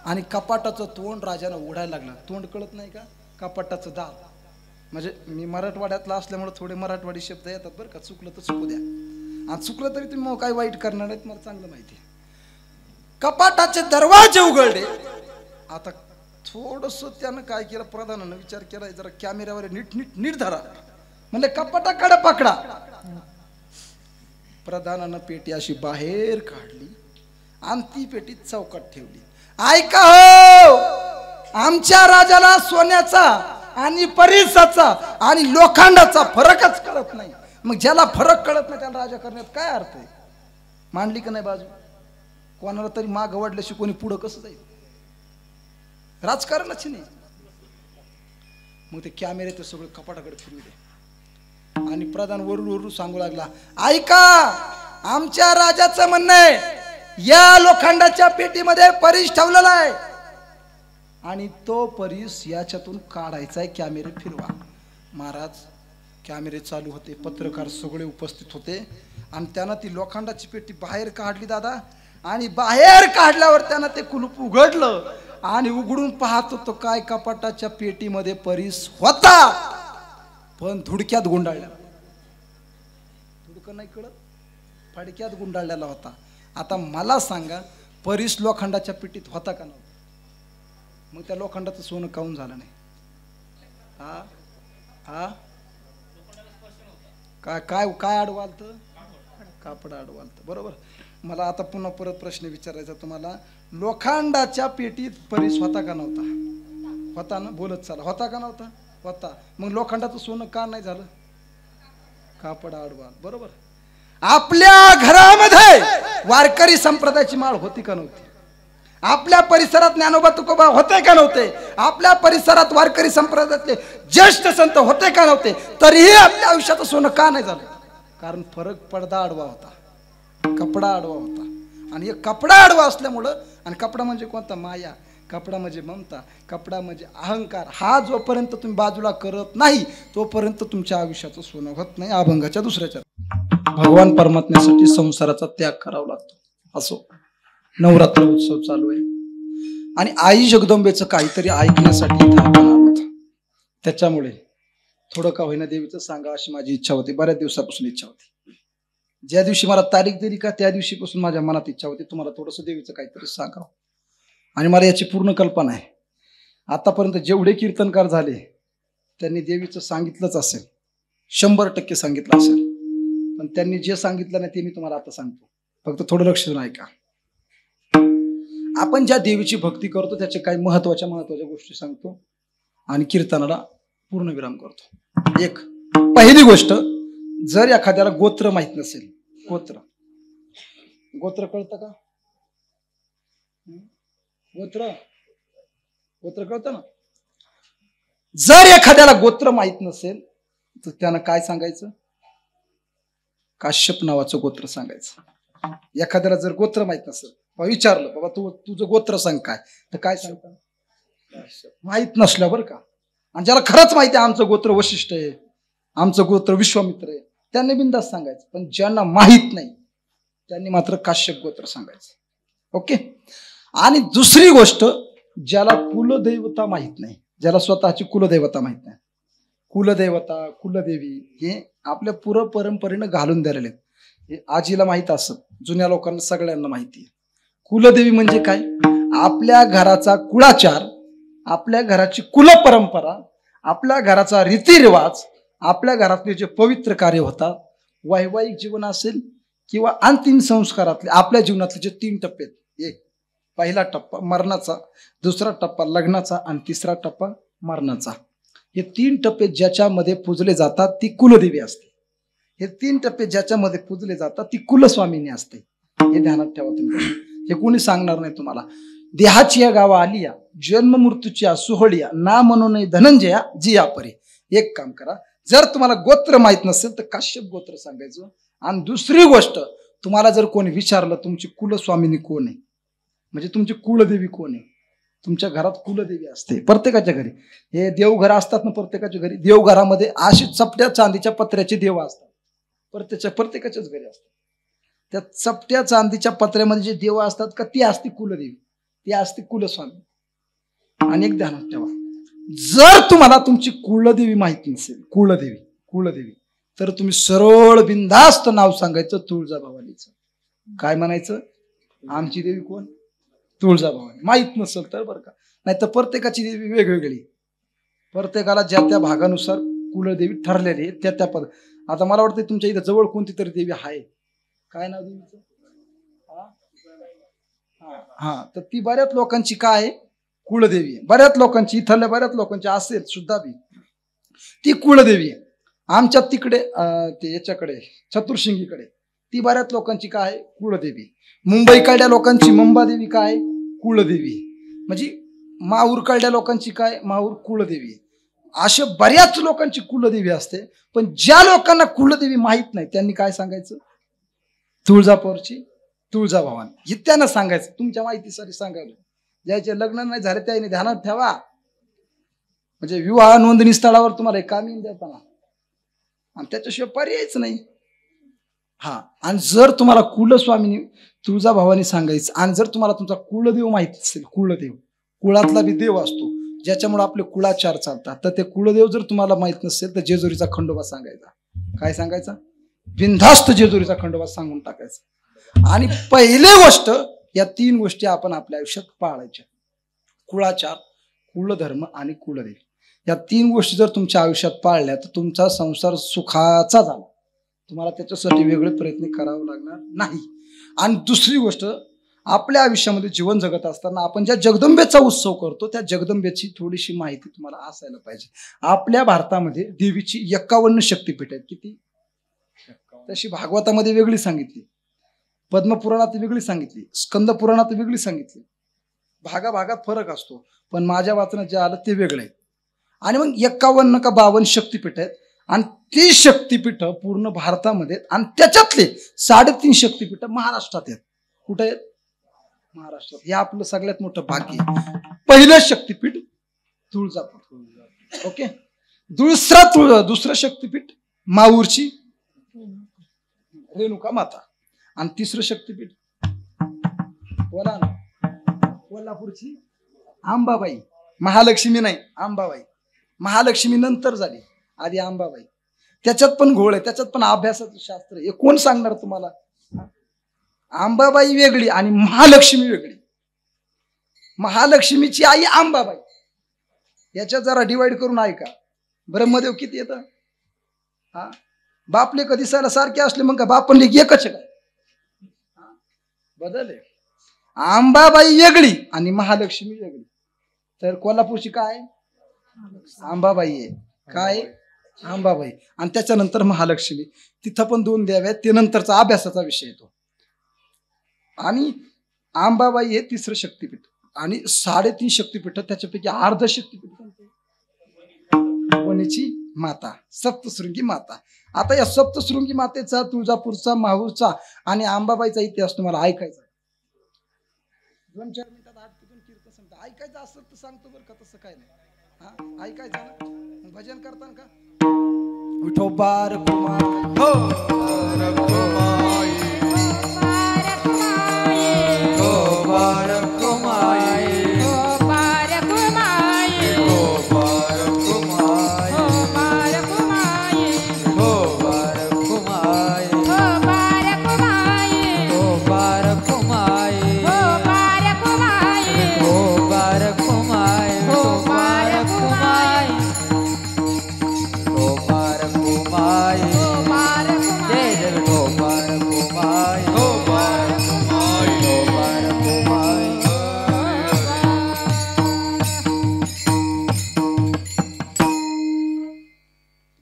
आणि कपाटाचं तोंड राजाला उघडायला लागलं. तोंड कळत नाही का? कपाटाचं दार. म्हणजे मी मराठवाड्यातला असल्यामुळे थोडे मराठवाडी शब्द येतात बरं का, चुकलं तर चुकू द्या, आणि चुकलं तरी तुम्ही काही वाईट करणार नाहीत, मला चांगलं माहिती आहे. कपाटाचे दरवाजे उघडले. आता थोडस त्यानं काय केलं, प्रधानानं विचार केला जरा कॅमेऱ्यावर नीट धरा, म्हणजे कपाटाकडे पकडा. प्रधानानं पेटी अशी बाहेर काढली आणि ती पेटी चौकात ठेवली. ऐका हो, आमच्या राजाला सोन्याचा आणि परिसाचा आणि लोखंडाचा फरकच कळत नाही. मग ज्याला फरक कळत नाही त्याला राजा करण्यात काय अर्थ आहे? मांडली का नाही बाजू? कोणाला तरी माग वडल्याशी कोणी पुढं कसं जाईल? राजकारणच नाही. मग ते कॅमेरे ते सगळं कपाटाकडे फिरू दे. आणि प्रधान वरून सांगू लागला, ऐका आमच्या राजाचं म्हणणं आहे या लोखंडाच्या पेटीमध्ये परीस ठेवलेला आहे आणि तो परीस याच्यातून काढायचा आहे, कॅमेरे फिरवा. महाराज कॅमेरे चालू होते, पत्रकार सगळे उपस्थित होते आणि त्यानं ती लोखंडाची पेटी बाहेर काढली दादा. आणि बाहेर काढल्यावर त्यानं ते कुलूप उघडलं आणि उघडून पाहत होतो काय, कपाटाच्या पेटीमध्ये परीस होता पण धुडक्यात गुंडाळला. धुडकं नाही कळत, फडक्यात गुंडाळलेला होता. आता मला सांगा, परीस लोखंडाच्या पेटीत होता का नव्हता? मग त्या लोखंडाचं सोनं काऊन झालं नाही? हा काय काय काय अडवालत? कापड अडवालत. बरोबर. मला आता पुन्हा परत प्रश्न विचारायचा तुम्हाला, लोखंडाच्या पेटीत परीस होता का नव्हता? होता ना, बोलत चला. होता का नव्हता? होता. मग लोखंडाचं सोनं का नाही झालं? कापड अडवाल. बरोबर. आपल्या घरामध्ये वारकरी संप्रदायाची माळ होती का नव्हती? आपल्या परिसरात ज्ञानोबा तुकोबा होते का नव्हते? आपल्या परिसरात वारकरी संप्रदायातले ज्येष्ठ संत होते का नव्हते? तरीही आपल्या आयुष्याचं सोनं का नाही झालं? कारण फरक पडदा आडवा होता, कपडा आडवा होता. आणि एक कपडा आडवा असल्यामुळं, आणि कपडा म्हणजे कोणता? माया. कपडा म्हणजे ममता, कपडा म्हणजे अहंकार. हा जोपर्यंत तुम्ही बाजूला करत नाही तोपर्यंत तुमच्या आयुष्याचं सोनं होत नाही. अभंगाच्या दुसऱ्याच्या भगवान परमात्म्यासाठी संसाराचा त्याग करावा लागतो. असो, नवरात्र उत्सव चालू आहे आणि आई जगदंबेचं काहीतरी ऐकण्यासाठी इथं आपण आलो होतो. त्याच्यामुळे थोडं का होईना देवीचं सांगा अशी माझी इच्छा होती. बऱ्याच दिवसापासून इच्छा होती. ज्या दिवशी मला तारीख दिली का त्या दिवशीपासून माझ्या मनात इच्छा होती तुम्हाला थोडंसं देवीचं काहीतरी सांगावं. आणि मला याची पूर्ण कल्पना आहे. आतापर्यंत जेवढे कीर्तनकार झाले त्यांनी देवीचं सांगितलंच असेल, 100% सांगितलं असेल. पण त्यांनी जे सांगितलं नाही ते मी तुम्हाला आता सांगतो. फक्त थोडं लक्ष देऊन ऐका. आपण ज्या देवीची भक्ती करतो त्याच्या काही महत्वाच्या गोष्टी सांगतो आणि कीर्तनाला पूर्णविराम करतो. एक पहिली गोष्ट, जर एखाद्याला गोत्र माहित नसेल, गोत्र कळतं का? गोत्र कळतं ना? जर एखाद्याला गोत्र माहित नसेल तर त्यानं काय सांगायचं? काश्यप नावाचं गोत्र सांगायचं. एखाद्याला जर गोत्र माहित नसेल, विचारलं बाबा तुझं गोत्र सांग काय, तर काय सांगता? माहित नसल्या बरं का. आणि ज्याला खरंच माहिती आहे आमचं गोत्र वशिष्ठ आहे, आमचं गोत्र विश्वामित्र आहे, त्यांनी बिनधास्त सांगायचं. पण ज्यांना माहित नाही त्यांनी मात्र काश्यप गोत्र सांगायचं. ओके. आणि दुसरी गोष्ट, ज्याला कुलदेवता माहित नाही, ज्याला स्वतःची कुलदेवता माहित नाही, कुलदेवता कुलदेवी हे आपल्या पूर्व परंपरेनं घालून दिलेले आहेत. हे आजीला माहित असत, जुन्या लोकांना सगळ्यांना माहिती आहे. कुलदेवी म्हणजे काय? आपल्या घराचा कुळाचार, आपल्या घराची कुलपरंपरा, आपल्या घराचा रीतिरिवाज, आपल्या घरातले जे पवित्र कार्य होतात, वैवाहिक जीवन असेल किंवा अंतिम संस्कारातले आपल्या जीवनातले जे 3 टप्पे आहेत. एक पहिला टप्पा मरणाचा, दुसरा टप्पा लग्नाचा आणि तिसरा टप्पा मरणाचा. हे 3 टप्पे ज्याच्यामध्ये पूजले जातात ती कुलदेवी असते. हे 3 टप्पे ज्याच्यामध्ये पूजले जातात ती कुलस्वामिनी असते. हे ध्यानात ठेवा तुम्ही. हे कोणी सांगणार नाही तुम्हाला. देहाची या गावा आलिया, जन्म मृत्यूची सोहळिया, ना म्हणून धनंजया जिया परी. एक काम करा, जर तुम्हाला गोत्र माहित नसेल तर काश्यप गोत्र सांगायचं. आणि दुसरी गोष्ट, तुम्हाला जर कोणी विचारलं तुमची कुलस्वामिनी कोण आहे, म्हणजे तुमची कुलदेवी कोण आहे, तुमच्या घरात कुलदेवी असते प्रत्येकाच्या घरी. हे देवघर असतात ना, प्रत्येकाच्या घरी देवघरामध्ये अशी चपट्या चांदीच्या पत्र्याचे देव असतात. प्रत्येकाच्याच घरी असतात. त्या चपट्या चांदीच्या पत्र्यामध्ये जे देव असतात का, ती असते कुलदेवी, ती असते कुलस्वामी. आणि एक ध्यानात ठेवा, जर तुम्हाला तुमची कुलदेवी माहिती नसेल, कुलदेवी, तर तुम्ही सरळ बिनधास्त नाव सांगायचं तुळजाभवानीचं. काय म्हणायचं? आमची देवी कोण? तुळजाभवानी. माहित नसेल तर बरं का. नाही तर प्रत्येकाची देवी वेगवेगळी, प्रत्येकाला ज्या त्या भागानुसार कुलदेवी ठरलेली त्या त्या पद. आता मला वाटतं तुमच्या इथं जवळ कोणती तरी देवी आहे. काय नाव देवीचं? हा, तर ती बऱ्याच लोकांची काय आहे? कुलदेवी आहे. बऱ्याच लोकांची, इथल्या बऱ्याच लोकांची असेल सुद्धा बी ती कुलदेवी आहे. आमच्या तिकडे ते याच्याकडे चतुर्शिंगीकडे ती बऱ्याच लोकांची काय आहे? कुलदेवी. मुंबईकडल्या लोकांची मंबादेवी काय? कुलदेवी. म्हणजे माहूरकडल्या लोकांची काय? माहूर कुलदेवी. अशा बऱ्याच लोकांची कुलदेवी असते. पण ज्या लोकांना कुलदेवी माहित नाही त्यांनी काय सांगायचं? तुळजापूरची तुळजाभवानी. हे त्यांना सांगायचं. तुमच्या माहितीसाठी सांगायला. ज्याचे लग्न नाही झाले त्याने ध्यानात ठेवा. म्हणजे विवाह नोंदणी स्थळावर तुम्हाला एक कामी देताना, आणि त्याच्याशिवाय पर्यायच नाही. हा, आणि जर तुम्हाला कुलस्वामिनी तुळजाभवानी सांगायचं, आणि जर तुम्हाला तुमचा कुलदेव माहित असेल, कुळातला बी देव असतो ज्याच्यामुळे आपले कुळाचार चालतात, तर ते कुलदेव जर तुम्हाला माहित नसेल तर जेजुरीचा खंडोबा सांगायचा. काय सांगायचा? बिनधास्त जेजुरीचा खंडोबा सांगून टाकायचा. आणि पहिली गोष्ट, या 3 गोष्टी आपण आपल्या आयुष्यात पाळायच्या. कुळाचार, कुलधर्म आणि कुलदेवी. या 3 गोष्टी जर तुमच्या आयुष्यात पाळल्या तर तुमचा संसार सुखाचा झाला. तुम्हाला त्याच्यासाठी वेगळे प्रयत्न करावे लागणार नाही. आणि दुसरी गोष्ट, आपल्या आयुष्यामध्ये जीवन जगत असताना आपण ज्या जगदंबेचा उत्सव करतो त्या जगदंबेची थोडीशी माहिती तुम्हाला असायला पाहिजे. आपल्या भारतामध्ये देवीची 51 शक्तिपीठ आहेत. किती? तशी भागवतामध्ये वेगळी सांगितली, पद्मपुराणात वेगळी सांगितली, स्कंद पुराणात वेगळी सांगितली. भागाभागात फरक असतो, पण माझ्या वाचनात जे आलं ते वेगळं आहे. आणि मग 51 का 52 शक्तिपीठ आहेत. आणि ती शक्तिपीठ पूर्ण भारतामध्ये, आणि त्याच्यातले 3.5 शक्तिपीठ महाराष्ट्रात आहेत. कुठे आहेत? महाराष्ट्रात. हे आपलं सगळ्यात मोठं भाग्य आहे. पहिलं शक्तीपीठ तुळजापूर. ओके. दुसरं शक्तीपीठ माहूरची रेणुका माता. आणि तिसरं शक्तीपीठ कोल्हापूरची अंबाबाई. महालक्ष्मी नाही, अंबाबाई. महालक्ष्मी नंतर झाली, आधी अंबाबाई. त्याच्यात पण घोळ आहे, त्याच्यात पण अभ्यासाचं शास्त्र आहे. कोण सांगणार तुम्हाला? अंबाबाई वेगळी आणि महालक्ष्मी वेगळी. महालक्ष्मीची आई अंबाबाई. याच्यात जरा डिवाइड करून ऐका. ब्रह्मदेव किती येतं? हा, बापले कधी दिसायला सारखे असले मग का बाप पण एकच काय? बदल आहे. अंबाबाई वेगळी आणि महालक्ष्मी वेगळी. तर कोल्हापूरची काय? अंबाबाई आहे. काय? अंबाबाई. आणि त्याच्यानंतर महालक्ष्मी. तिथं पण 2 देव आहेत, ते नंतरचा अभ्यासाचा विषय येतो. आणि अंबाबाई हे तिसरं शक्तीपीठ. आणि 3.5 शक्तीपीठ, त्याच्यापैकी अर्ध शक्तीपीठ वणीची माता, सप्तशृंगी माता. आता या सप्तशृंगी मातेचा, तुळजापूरचा, माहूरचा आणि अंबाबाईचा इतिहास तुम्हाला ऐकायचा. 2-4 मिनिटात आरतीतून कीर्तन सांगतो. ऐकायचं असं तर सांगतो बरं का, तसं काय नाही. हा, ऐकायचं ना. भजन करताना का विठोबार कुमार हो रघुमाई हो बार कुमाई हो बार कुमाई हो बार कुमाई हो बार कुमाई हो बार कुमाई हो बार कुमाई हो बार कुमाई हो बार कुमाई हो बार कुमाई हो बार कुमाई हो बार कुमाई हो बार जय जय हो बार कुमाई हो बार कुमाई हो बार कुमाई.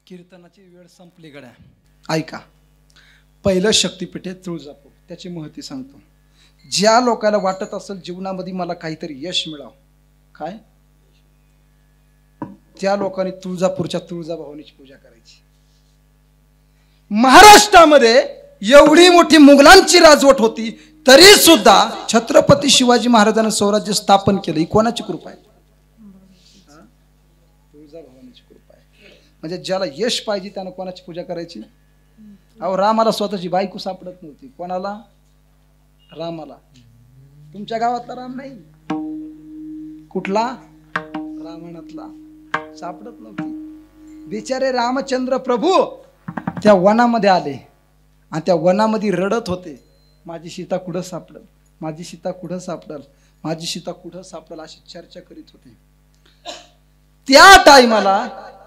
कीर्तनाची वेळ संपली गड्या. ऐका. पहिलं शक्तीपीठ आहे तुळजापूर. त्याची महती सांगतो. ज्या लोकांना वाटत असेल जीवनामध्ये मला काहीतरी यश मिळावं, काय, त्या लोकांनी तुळजापूरच्या तुळजाभवानीची पूजा करायची. महाराष्ट्रामध्ये एवढी मोठी मुघलांची राजवट होती तरी सुद्धा छत्रपती शिवाजी महाराजांनी स्वराज्य स्थापन केलं. ही कोणाची कृपा आहे? तुळजाभवानीची कृपा आहे. म्हणजे ज्याला यश पाहिजे त्यानं कोणाची पूजा करायची? अहो, रामाला स्वतःची बायको सापडत नव्हती. कोणाला? रामाला. तुमच्या गावातला राम नाही, कुठला? रामायणातला. सापडत नव्हती. बिचारे रामचंद्र प्रभू त्या वनामध्ये आले आणि त्या वनामध्ये रडत होते, माझी सीता कुठं सापडल, माझी सीता कुठं सापडल, माझी सीता कुठं सापडल, अशी चर्चा करीत होते. त्या टाइमाला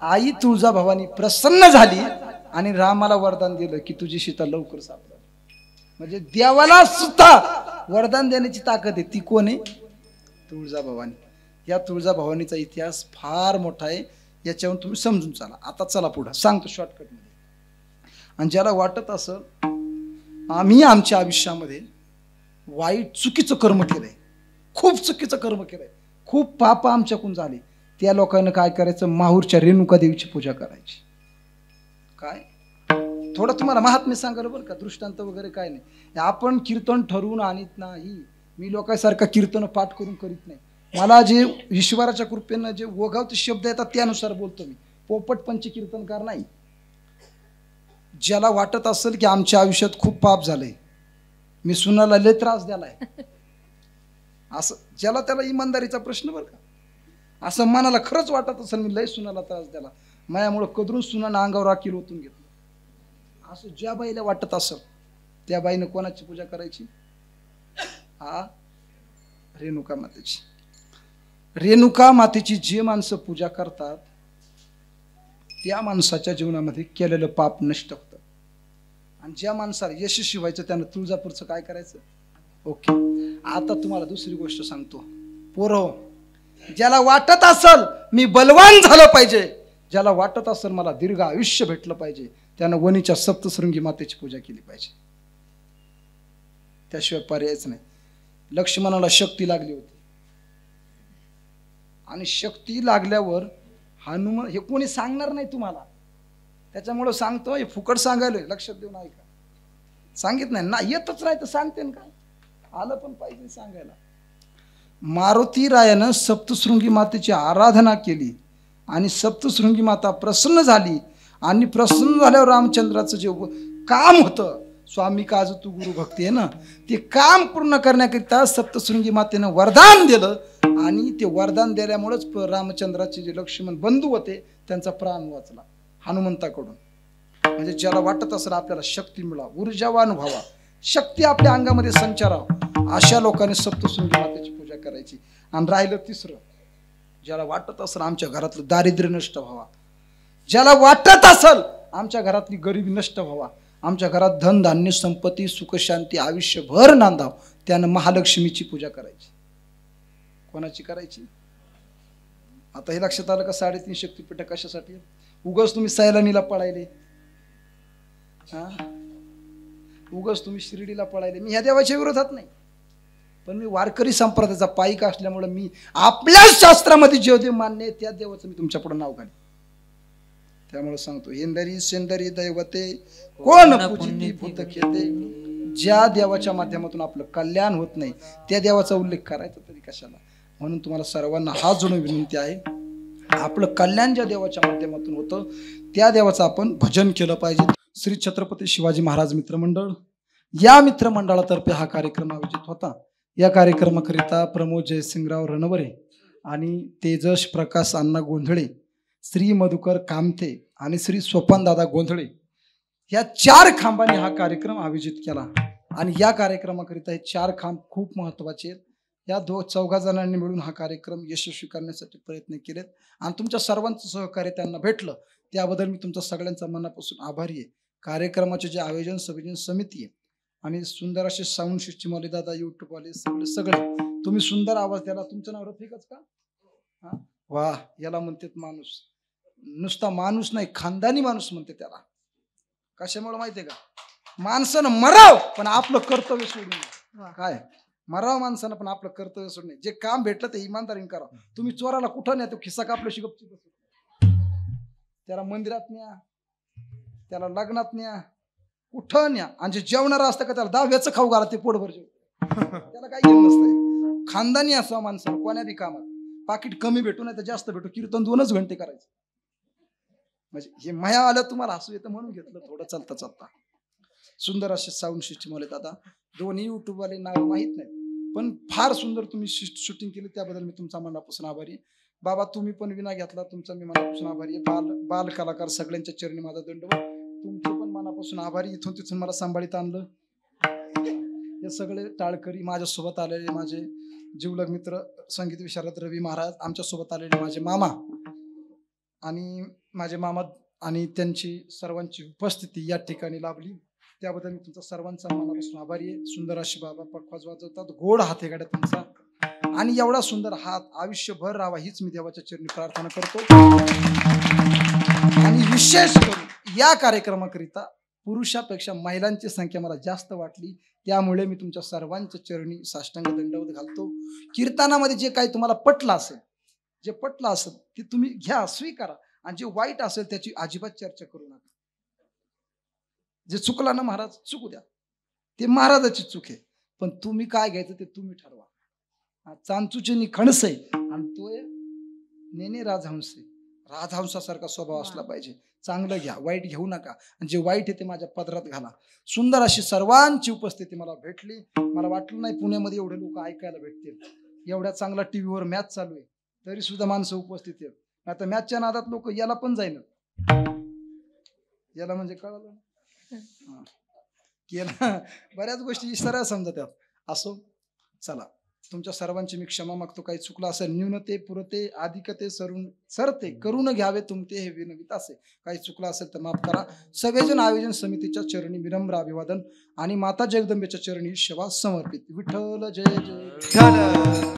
आई तुळजाभवानी प्रसन्न झाली आणि रामाला वरदान दिलं की तुझी सीता लवकर सापडल. म्हणजे देवाला सुद्धा वरदान देण्याची ताकद आहे. ती कोण आहे? तुळजाभवानी. या तुळजाभवानीचा इतिहास फार मोठा आहे. याच्यावरून तुम्ही समजून चाला. आता चला पुढे सांगतो शॉर्टकट मध्ये. आणि ज्याला वाटत असं आम्ही आमच्या आयुष्यामध्ये वाईट चुकीचं कर्म केलंय, खूप चुकीचं कर्म केलंय, खूप पाप आमच्याकडून झाले, त्या लोकांना काय करायचं? माहूरच्या रेणुका देवीची पूजा करायची. काय थोडं तुम्हाला महात्म्य सांगायला बरं का, दृष्टांत वगैरे काय नाही. आपण कीर्तन ठरवून आणत नाही. मी लोकांसारखा कीर्तन पाठ करून करीत नाही. मला जे ईश्वराच्या कृपेनं जे ओघावते शब्द येतात त्यानुसार बोलतो मी. पोपट पंच कीर्तनकार नाही. ज्याला वाटत असेल की आमच्या आयुष्यात खूप पाप झालंय, मी सुनाला लय त्रास द्यालाय, असं ज्याला त्याला इमानदारीचा प्रश्न बरं का, असं मनाला खरंच वाटत असेल मी लय सुनाला त्रास द्याला, मायामुळे कदरून सुनानं अंगावर राखील ओतून घेतलं, असं ज्या बाईला वाटत असेल त्या बाईनं कोणाची पूजा करायची? रेणुका मातेची. रेणुका मातेची जे माणसं पूजा करतात त्या माणसाच्या जीवनामध्ये केलेलं पाप नष्ट होतं. आणि ज्या माणसाला यशस्वी व्हायचं त्यानं तुळजापूरचं काय करायचं? ओके. आता तुम्हाला दुसरी गोष्ट सांगतो. पोरं, ज्याला वाटत असेल मी बलवान झालं पाहिजे, ज्याला वाटत असेल मला दीर्घ आयुष्य भेटलं पाहिजे, त्यानं वणीच्या सप्तशृंगी मातेची पूजा केली पाहिजे. त्याशिवाय पर्यायच नाही. लक्ष्मणाला शक्ती लागली होती आणि शक्ती लागल्यावर हनुमान, हे कोणी सांगणार नाही तुम्हाला, त्याच्यामुळं सांगतो, हे फुकट सांगायलोय, लक्षात देऊन ऐका. सांगित नाही ना, येतच नाही तर सांगते ना काय. आलं पण पाहिजे सांगायला. मारुती रायानं सप्तशृंगी मातेची आराधना केली आणि सप्तशृंगी माता प्रसन्न झाली आणि प्रसन्न झाल्यावर रामचंद्राचं जे काम होतं, स्वामी काज तू गुरु भक्ती आहे ना, ते काम पूर्ण करण्याकरिता सप्तशृंगी मातेनं वरदान दिलं आणि ते वरदान दिल्यामुळेच रामचंद्राचे जे लक्ष्मण बंधू होते त्यांचा प्राण वाचला हनुमंताकडून. म्हणजे ज्याला वाटत असेल आपल्याला शक्ती मिळावा, ऊर्जावान व्हावा, शक्ती आपल्या अंगामध्ये संचारावा, अशा लोकांनी सप्तशृंगी मातेची पूजा करायची. आणि राहिलं तिसरं, ज्याला वाटत असेल आमच्या घरातलं दारिद्र्य नष्ट व्हावा, ज्याला वाटत असेल आमच्या घरातली गरिबी नष्ट व्हावा, आमच्या घरात धन धान्य संपत्ती सुखशांती आयुष्यभर नांदाव, त्यानं महालक्ष्मीची पूजा करायची. कोणाची करायची? आता हे लक्षात आलं का 3.5 शक्तिपीठ कशासाठी? उगाच तुम्ही सैलानीला पळायले, उगाच तुम्ही शिर्डीला पळायले. मी ह्या देवाच्या विरोधात नाही, पण मी वारकरी संप्रदायाचा पाईक असल्यामुळे मी आपल्या शास्त्रामध्ये जे देव मान्य आहे त्या देवाचं मी तुमच्या पुढे नाव घाले. त्यामुळे सांगतो, हेंदरी सेंदरी दैवते कोण पूजिती भूत खेते. ज्या देवाच्या माध्यमातून आपलं कल्याण होत नाही त्या देवाचा उल्लेख करायचा तरी कशाला. म्हणून तुम्हाला सर्वांना हात जोडून विनंती आहे, आपलं कल्याण ज्या देवाच्या माध्यमातून होतं त्या देवाचं आपण भजन केलं पाहिजे. श्री छत्रपती शिवाजी महाराज मित्रमंडळ या मित्रमंडळातर्फे हा कार्यक्रम आयोजित होता. या कार्यक्रमाकरिता प्रमोद जयसिंगराव रणवरे आणि तेजस प्रकाश अण्णा गोंधळे, श्री मधुकर कामते आणि श्री सोपानदादा गोंधळे या 4 खांबांनी हा कार्यक्रम आयोजित केला. आणि या कार्यक्रमाकरिता हे 4 खांब खूप महत्त्वाचे आहेत. या 2-4 जणांनी मिळून हा कार्यक्रम यशस्वी करण्यासाठी प्रयत्न केलेत आणि तुमच्या सर्वांचं सहकार्य त्यांना भेटलं त्याबद्दल मी तुमच्या सगळ्यांचा मनापासून आभारी आहे. कार्यक्रमाचे जे आयोजन समिती आहे आणि सुंदर असे साऊंड सिस्टीम वाले दादा, युट्यूब वाले सगळे तुम्ही सुंदर आवाज द्याला. तुमचं नाव रफिकच का? हा, वा, याला म्हणतात माणूस. नुसता माणूस नाही, खानदानी माणूस म्हणते त्याला. कशामुळे माहितीये का? माणसानं मराव पण आपलं कर्तव्य सोडून. काय मराव माणसानं पण आपलं कर्तव्य सोडणे. जे काम भेटलं ते इमानदारीने करा. तुम्ही चोराला कुठं न्या, तो खिस्सा कापल्याशी गपची बस. त्याला मंदिरात न्या, त्याला लग्नात न्या, कुठं न्या. आणि जे जेवणारा असतं का त्याला 10 खाऊ घाला, ते पोटभर जेव. त्याला काही घेऊन नसतंय. खानदानी असं माणसानं कोण्या बी कामात पाकिट कमी भेटू नाही तर जास्त भेटू, कीर्तन 2च घंटे करायचं. म्हणजे हे माया आलं तुम्हाला हसू येतं म्हणून घेतलं थोडं चालता चालता. सुंदर असे साऊंड सिस्टीम वाले दादा, दोन्ही युट्यूब वाले नाव माहीत नाही पण फार सुंदर तुम्ही शूटिंग केली, त्याबद्दल मी तुमचा मनापासून आभारी आहे. बाबा तुम्ही पण विना घेतला, तुमचा मी मनापासून आभारी आहे. बाल कलाकार सगळ्यांच्या चरणी माझा दंडवत. तुमचे पण मनापासून आभारी. इथून तिथून मला सांभाळीत आणलं. हे सगळे टाळकरी माझ्यासोबत आलेले माझे जिवलग मित्र, संगीत विशारद रवी महाराज, आमच्यासोबत आलेले माझे मामा आणि माझे मामा आणि त्यांची सर्वांची उपस्थिती या ठिकाणी लाभली, त्याबद्दल मी तुमचा सर्वांचा मनापासून आभारी आहे. सुंदर अशी बाबा पखवाज वाजवतात, गोड हात आहे गाड्या तुमचा आणि एवढा सुंदर हात आयुष्यभर राहावा हीच मी देवाच्या चरणी प्रार्थना करतो. आणि विशेष करून या कार्यक्रमाकरिता पुरुषापेक्षा महिलांची संख्या मला जास्त वाटली, त्यामुळे मी तुमच्या सर्वांच्या चरणी साष्टांग दंडवत घालतो. कीर्तनामध्ये जे काही तुम्हाला पटलं असेल, जे पटलं असेल ते तुम्ही घ्या, स्वीकारा. आणि जे वाईट असेल त्याची अजिबात चर्चा करू नका. जे चुकला ना महाराज, चुकू द्या, ते महाराजाची चूक आहे. पण तुम्ही काय घ्यायचं ते तुम्ही ठरवा. चांचूचे खणस आहे आणि तो नेने राजहंस आहे. राजहंसासारखा स्वभाव असला पाहिजे. चांगलं घ्या, वाईट घेऊ नका. आणि जे वाईट आहे ते माझ्या पदरात घाला. सुंदर अशी सर्वांची उपस्थिती मला भेटली. मला वाटलं नाही पुण्यामध्ये एवढे लोक ऐकायला भेटतील. एवढ्या चांगला टीव्हीवर मॅच चालू आहे तरी सुद्धा माणसं उपस्थित आहेत. आता मॅचच्या नादात लोक याला पण जाईन, याला म्हणजे कळलं केला, बऱ्याच गोष्टी सरळ समजतात. असो, चला तुमच्या सर्वांची मी क्षमा मागतो. काही चुकलं असेल, न्यूनते पुरते अधिकते सरते करून घ्यावे तुमते हे विनवित असे. काही चुकलं असेल तर माफ करा. सगळेजण आयोजन समितीच्या चरणी विनम्र अभिवादन आणि माता जगदंबेच्या चरणी सेवा समर्पित. विठ्ठल जय जय.